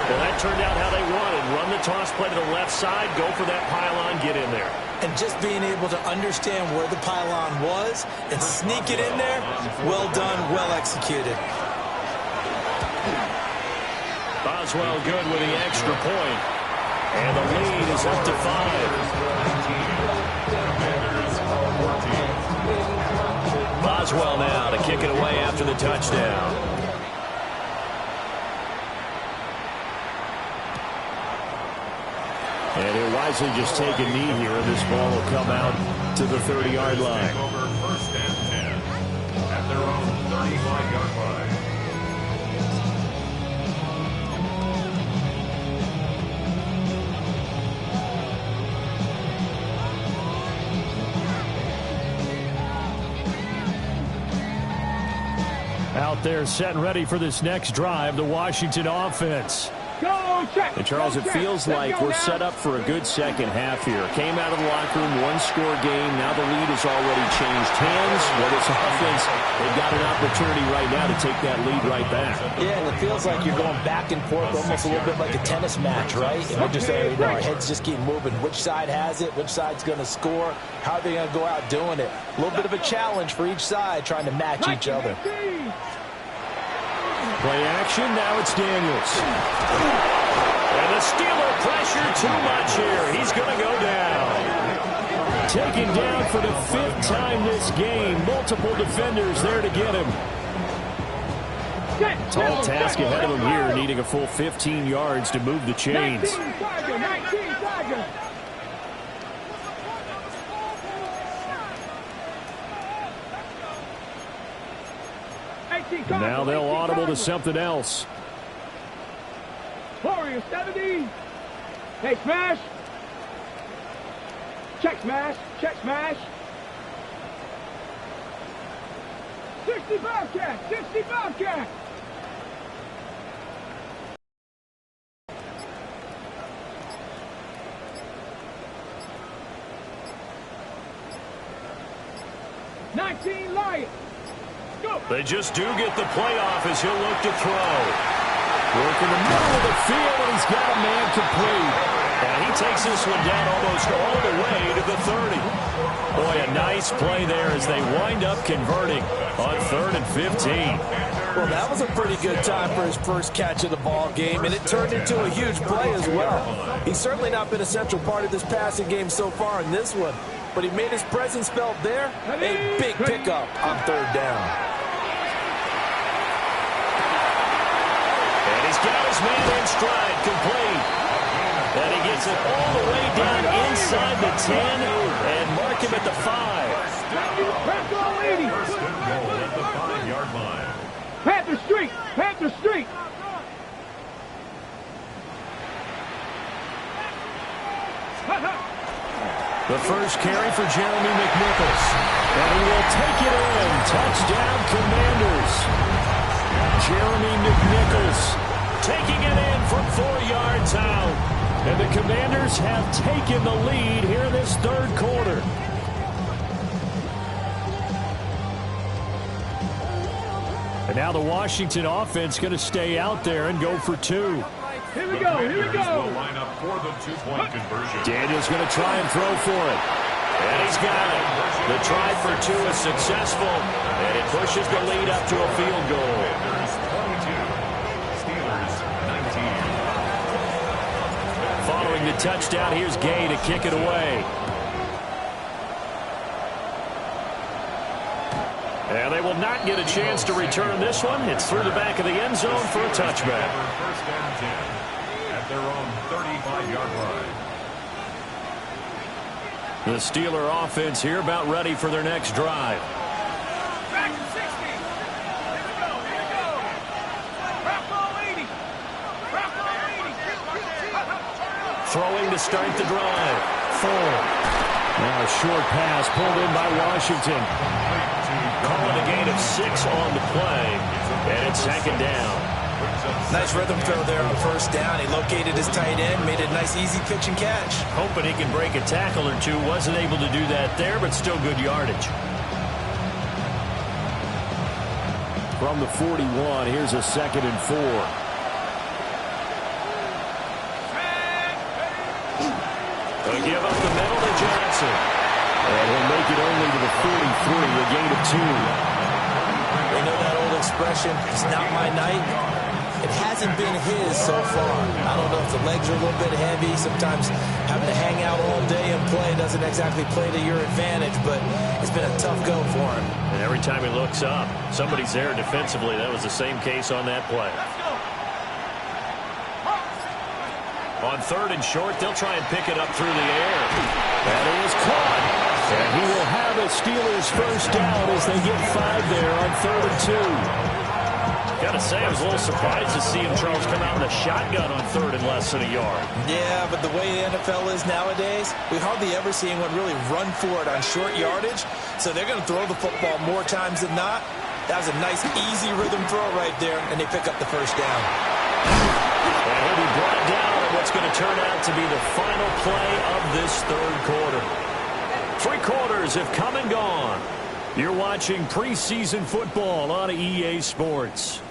Speaker 2: Well, that turned out how they wanted. Run the toss play to the left side, go for that pylon, get in there.
Speaker 4: And just being able to understand where the pylon was and sneak it in there, well done, well executed.
Speaker 2: Boswell good with the extra point. And the lead is up to 5. Boswell now to kick it away after the touchdown. And he'll wisely just take a knee here, and this ball will come out to the 30-yard line.
Speaker 5: Over 1st and 10 at their own 35-yard line.
Speaker 2: Out there set and ready for this next drive, the Washington offense.
Speaker 3: Go, check.
Speaker 2: And Charles, it feels like we're set up for a good second half here. Came out of the locker room, one-score game. Now the lead has already changed hands. Well, this offense, they've got an opportunity right now to take that lead right back.
Speaker 7: Yeah, and it feels like you're going back and forth, almost a little bit like a tennis match, right? And we're just, our heads just keep moving. Which side has it? Which side's going to score? How are they going to go out doing it? A little bit of a challenge for each side, trying to match each other.
Speaker 2: Play action, now it's Daniels. And the Steeler pressure too much here. He's going to go down. Taken down for the 5th time this game. Multiple defenders there to get him. Tall task ahead of him here, needing a full 15 yards to move the chains.
Speaker 3: 19, Tiger.
Speaker 2: And now they'll audible to something else.
Speaker 3: Warrior 70. Hey, smash. Check smash. Check smash. 60 Bobcat. 60 Bobcat. Lion. Go.
Speaker 2: They just do get the playoff as he'll look to throw. Work in the middle of the field, and he's got a man complete. And he takes this one down almost all the way to the 30. Boy, a nice play there as they wind up converting on 3rd and 15.
Speaker 4: Well, that was a pretty good time for his first catch of the ball game, and it turned into a huge play as well. He's certainly not been a central part of this passing game so far in this one, but he made his presence felt there. A big pickup on 3rd down.
Speaker 2: And he's got his man in stride, complete. And he gets it all the way down inside the 10 and mark him at the 5.
Speaker 5: First and goal at the 5-yard line.
Speaker 3: Panther Street! Panther Street!
Speaker 2: The first carry for Jeremy McNichols. And he will take it in. Touchdown, Commanders. Jeremy McNichols taking it in from 4 yards out. And the Commanders have taken the lead here in this 3rd quarter. And now the Washington offense going to stay out there and go for 2.
Speaker 3: Here we go, here we go.
Speaker 5: Will line up for the 2-point conversion.
Speaker 2: Daniels going to try and throw for it. And he's got it. The try for 2 is successful, and it pushes the lead up to a field goal.
Speaker 5: Commanders 22, Steelers 19.
Speaker 2: Following the touchdown, here's Gay to kick it away. And they will not get a chance to return this one. It's through the back of the end zone for a touchback.
Speaker 5: First and 10 at their own 35-yard line.
Speaker 2: The Steeler offense here about ready for their next drive.
Speaker 3: Back to 60. Here we go, here we go. Rock ball 80. Rock ball 80.
Speaker 2: Throwing to start the drive. Full. Now a short pass pulled in by Washington. Calling a gain of 6 on the play. And it's 2nd down.
Speaker 4: Nice rhythm throw there on 1st down. He located his tight end, made a nice easy pitch and catch.
Speaker 2: Hoping he can break a tackle or 2. Wasn't able to do that there, but still good yardage. From the 41, here's a 2nd and 4. They'll give up the middle to Johnson. And he'll make it only to the 43, a gain of 2.
Speaker 7: You know that old expression, it's not my night? It hasn't been his so far. I don't know if the legs are a little bit heavy. Sometimes having to hang out all day and play doesn't exactly play to your advantage, but it's been a tough go for him.
Speaker 2: And every time he looks up, somebody's there defensively. That was the same case on that play. On 3rd and short, they'll try and pick it up through the air. That is caught. And he will have a Steelers first down as they get 5 there on 3rd and 2. Gotta say, I was a little surprised to see him, Charles, come out in a shotgun on 3rd and less than a yard.
Speaker 7: Yeah, but the way the NFL is nowadays, we hardly ever see anyone really run for it on short yardage. So they're going to throw the football more times than not. That was a nice, easy rhythm throw right there, and they pick up the first down.
Speaker 2: And he'll be brought down at what's going to turn out to be the final play of this 3rd quarter. 3 quarters have come and gone. You're watching preseason football on EA Sports.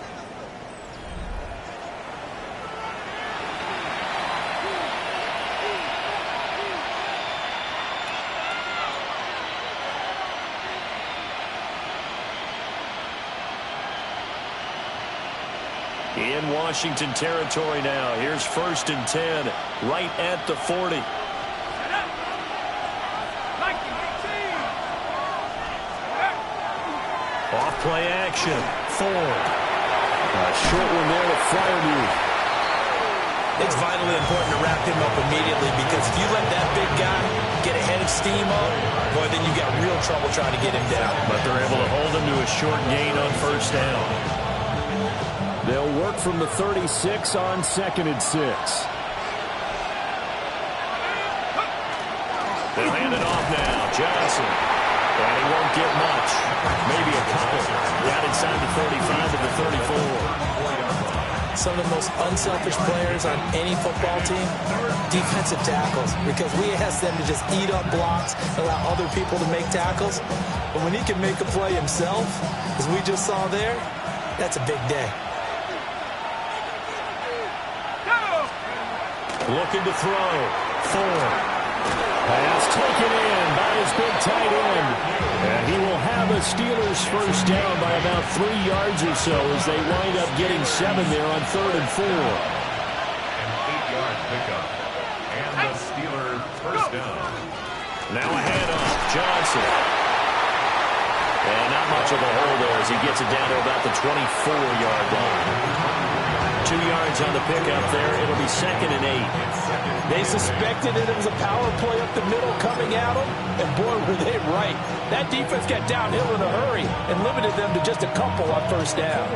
Speaker 2: In Washington territory now. Here's 1st and 10, right at the 40. Off play action. Ford. A short one there to Fryermuth.
Speaker 7: It's vitally important to wrap him up immediately, because if you let that big guy get ahead of steam up, boy, then you got real trouble trying to get him down.
Speaker 2: But they're able to hold him to a short gain on 1st down. They'll work from the 36 on 2nd and 6. They'll hand it off now. Johnson. And he won't get much. Maybe a couple. Down inside the 35 to the 34.
Speaker 7: Some of the most unselfish players on any football team, defensive tackles, because we ask them to just eat up blocks, allow other people to make tackles. But when he can make a play himself, as we just saw there, that's a big day.
Speaker 2: Looking to throw. Ford. Pass taken in by his big tight end. And he will have a Steelers first down by about 3 yards or so as they wind up getting 7 there on 3rd and 4.
Speaker 5: An 8-yard pickup. And the Steelers first down.
Speaker 2: Now a handoff. Johnson. And not much of a hole there as he gets it down to about the 24-yard line. 2 yards on the pickup there. It'll be 2nd and 8.
Speaker 7: They suspected it was a power play up the middle coming at them, and boy, were they right. That defense got downhill in a hurry and limited them to just a couple on 1st down.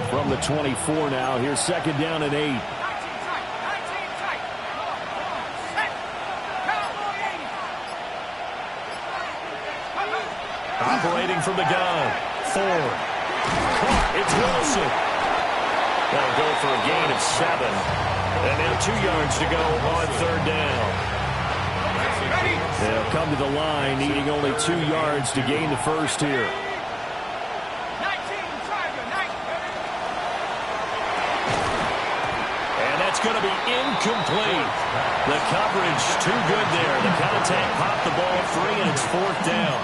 Speaker 2: From the 24 now, here's 2nd down and 8. Operating from the gun. Ford. Caught. It's Wilson. That'll go for a gain of 7. And now 2 yards to go on 3rd down. They'll come to the line, needing only 2 yards to gain the first here. And that's going to be incomplete. The coverage too good there. The contact popped the ball free, and it's 4th down.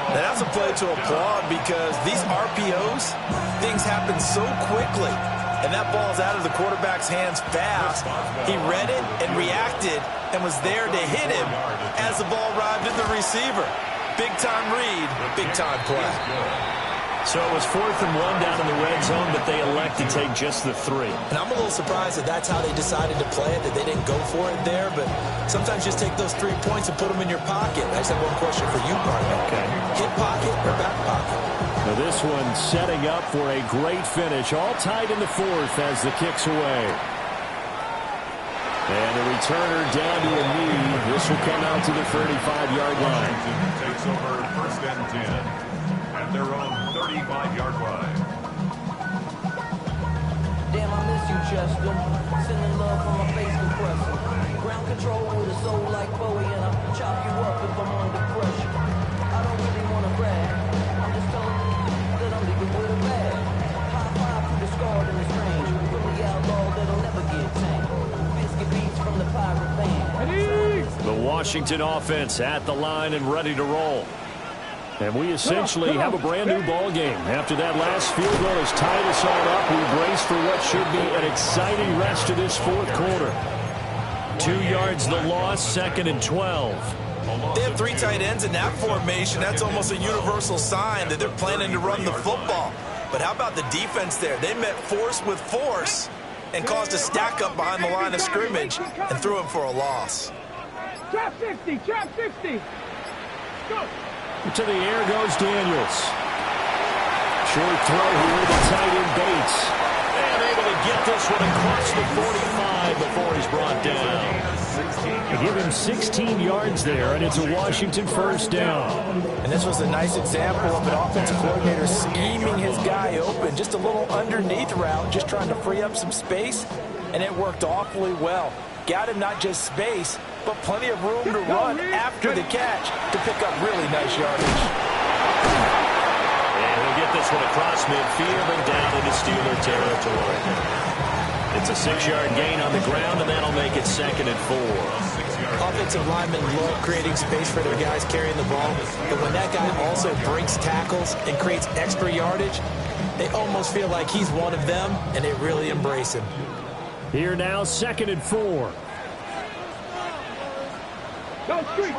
Speaker 7: Now, that's a play to applaud, because these RPOs, things happen so quickly. And that ball's out of the quarterback's hands fast. He read it and reacted and was there to hit him as the ball arrived at the receiver. Big-time read, big-time play.
Speaker 2: So it was 4th and 1 down in the red zone, but they elect to take just the 3.
Speaker 7: And I'm a little surprised that that's how they decided to play it, that they didn't go for it there. But sometimes just take those 3 points and put them in your pocket. I just have one question for you, partner.
Speaker 2: Okay.
Speaker 7: Hip pocket or back pocket?
Speaker 2: Now this one setting up for a great finish. All tied in the 4th as the kick's away. And the returner down to a knee. This will come out to the 35-yard line.
Speaker 5: Takes over 1st and 10. At their own 35-yard line.
Speaker 6: Damn, I miss you, Chester. Sending love from my face compressor. Ground control with a soul like Bowie, and I'll chop you up if I'm under pressure. I don't really want to brag. I'm just telling you that I'm leaving with a bag.
Speaker 2: Washington offense at the line and ready to roll. And we essentially have a brand-new ball game. After that last field goal has tied us all up, we brace for what should be an exciting rest of this fourth quarter. 2 yards the loss, 2nd and 12.
Speaker 7: They have 3 tight ends in that formation. That's almost a universal sign that they're planning to run the football. But how about the defense there? They met force with force and caused a stack up behind the line of scrimmage and threw him for a loss.
Speaker 3: Trap 50, trap 50. Go.
Speaker 2: To the air goes Daniels. Short throw here to tight end Bates. And able to get this one across the 45 before he's brought down. They give him 16 yards there, and it's a Washington first down.
Speaker 7: And this was a nice example of an offensive coordinator scheming his guy open. Just a little underneath route, just trying to free up some space, and it worked awfully well. Got him not just space, but plenty of room to run after the catch to pick up really nice yardage.
Speaker 2: And he'll get this one across midfield and down into Steeler territory. It's a 6-yard gain on the ground, and that'll make it 2nd and 4.
Speaker 7: Offensive linemen love creating space for their guys carrying the ball, but when that guy also breaks tackles and creates extra yardage, they almost feel like he's one of them, and they really embrace him.
Speaker 2: Here now, 2nd and 4.
Speaker 3: Go street.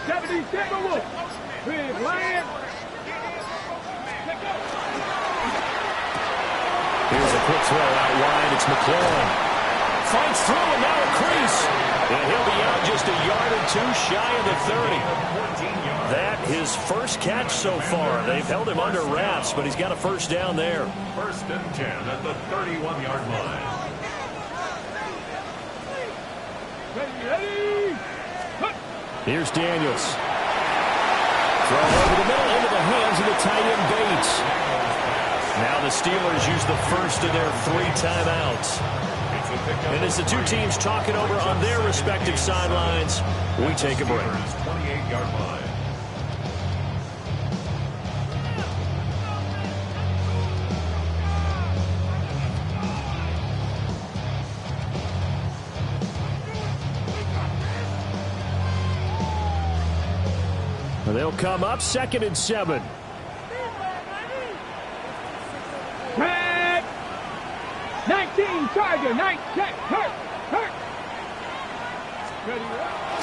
Speaker 3: 77 Wolf. Big land.
Speaker 2: Here's a quick throw out wide. It's McLaurin. Fights through and now a crease. And he'll be out just a yard or 2 shy of the 30. That his first catch so far. They've held him under wraps, but he's got a first down there.
Speaker 5: 1st and 10 at the 31-yard line.
Speaker 3: Ready.
Speaker 2: Here's Daniels. Throw over the middle into the hands of the tight end Bates. Now the Steelers use the first of their 3 timeouts. And as the 2 teams talk it over on their respective sidelines, we take a break.
Speaker 5: 28-yard line.
Speaker 2: They'll come up 2nd and 7.
Speaker 3: Tag. 19 Tiger. 9 check. Hurt.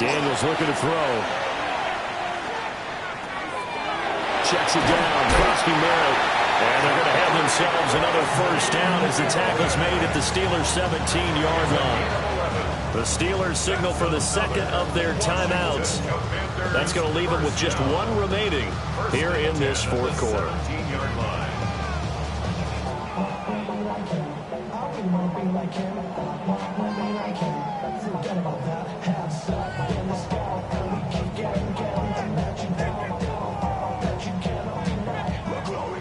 Speaker 2: Daniels looking to throw. Checks it down. Crosby Merritt. And they're going to have themselves another first down as the tackle's made at the Steelers' 17-yard line. The Steelers signal for the 2nd of their timeouts. That's going to leave them with just 1 remaining here in this fourth quarter.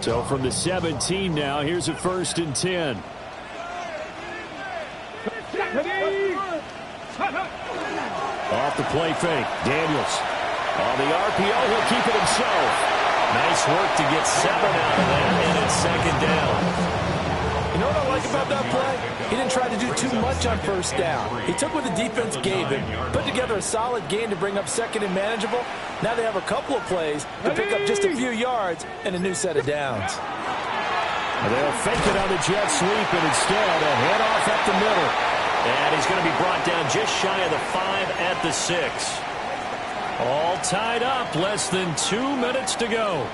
Speaker 2: So from the 17 now, here's a 1st and 10. Off the play fake, Daniels. On the RPO, he'll keep it himself. Nice work to get 7 out of that, and it's 2nd down.
Speaker 7: You know what I like about that play? He didn't try to do too much on first down. He took what the defense gave him, put together a solid game to bring up 2nd and manageable. Now they have a couple of plays to pick up just a few yards and a new set of downs.
Speaker 2: They'll fake it on the jet sweep, and instead a handoff up the middle. And he's going to be brought down just shy of the 5 at the 6. All tied up, less than 2 minutes to go.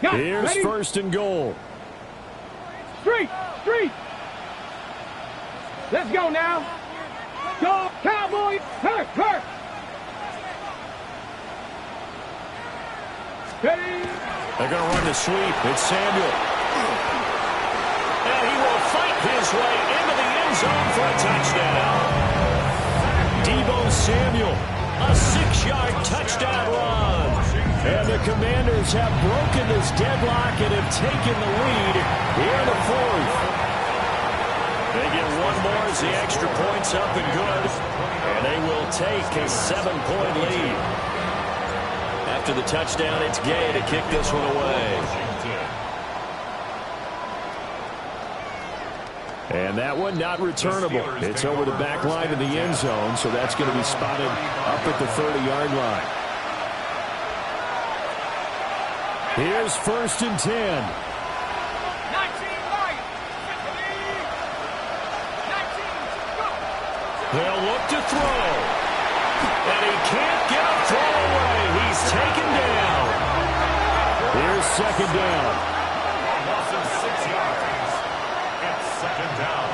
Speaker 2: Here's
Speaker 3: ready.
Speaker 2: 1st and goal.
Speaker 3: Street. Let's go now. Go, Cowboys. Hurt. Ready.
Speaker 2: They're going to run the sweep. It's Samuel. And he will fight his way into the end zone for a touchdown. Deebo Samuel, a 6-yard touchdown run. And the Commanders have broken this deadlock and have taken the lead here in the 4th. They get 1 more as the extra point's up and good. And they will take a 7-point lead. After the touchdown, it's Gay to kick this one away. And that one not returnable. It's over the back line of the end zone, so that's going to be spotted up at the 30-yard line. Here's 1st and 10.
Speaker 3: 19 right. 19, go.
Speaker 2: They'll look to throw. And he can't get a throw away. He's taken down. Here's 2nd down.
Speaker 5: Loss of 6 yards. It's 2nd down.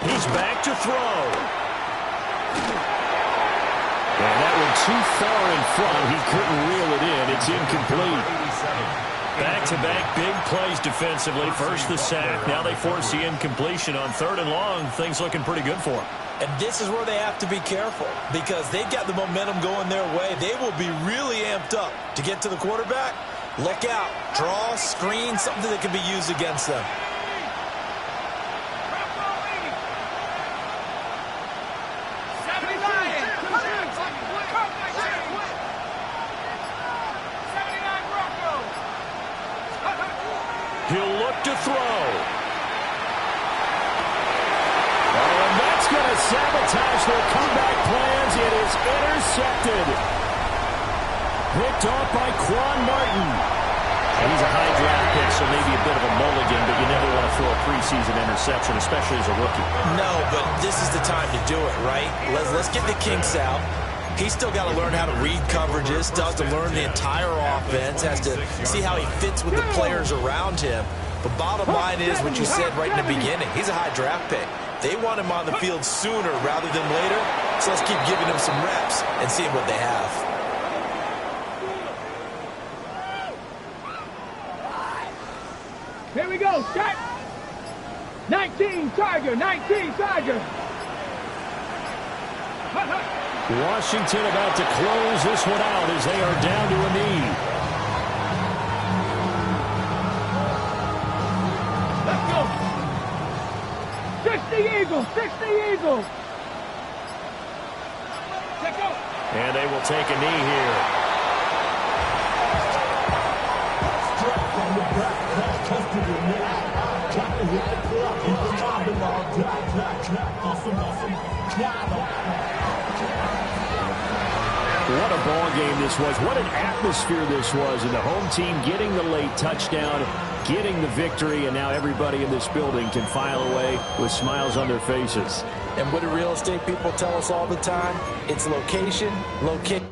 Speaker 2: He's back to throw. And that one too far in front. He couldn't reel it in. It's incomplete. Back-to-back big plays defensively. First the sack. Now they force the incompletion on 3rd and long. Things looking pretty good for them.
Speaker 4: And this is where they have to be careful because they've got the momentum going their way. They will be really amped up to get to the quarterback. Look out. Draw, screen, something that can be used against them.
Speaker 2: He'll look to throw. Oh, and that's going to sabotage their comeback plans. It is intercepted. Picked off by Quan Martin. And he's a high draft pick, so maybe a bit of a mulligan, but you never want to throw a preseason interception, especially as a rookie.
Speaker 4: No, but this is the time to do it, right? Let's get the kinks out. He's still got to learn how to read coverages, still has to learn the entire offense, has to see how he fits with the players around him. But bottom line is what you said right in the beginning. He's a high draft pick. They want him on the field sooner rather than later, so let's keep giving him some reps and seeing what they have.
Speaker 3: Here we go, start. 19 Charger, 19 Charger.
Speaker 2: Washington about to close this one out as they are down to a knee.
Speaker 3: Let's go. 60 Eagles, 60 Eagles. Let's go.
Speaker 2: And they will take a knee here. What a ball game this was. What an atmosphere this was. And the home team getting the late touchdown, getting the victory, and now everybody in this building can file away with smiles on their faces.
Speaker 4: And what do real estate people tell us all the time? It's location, location.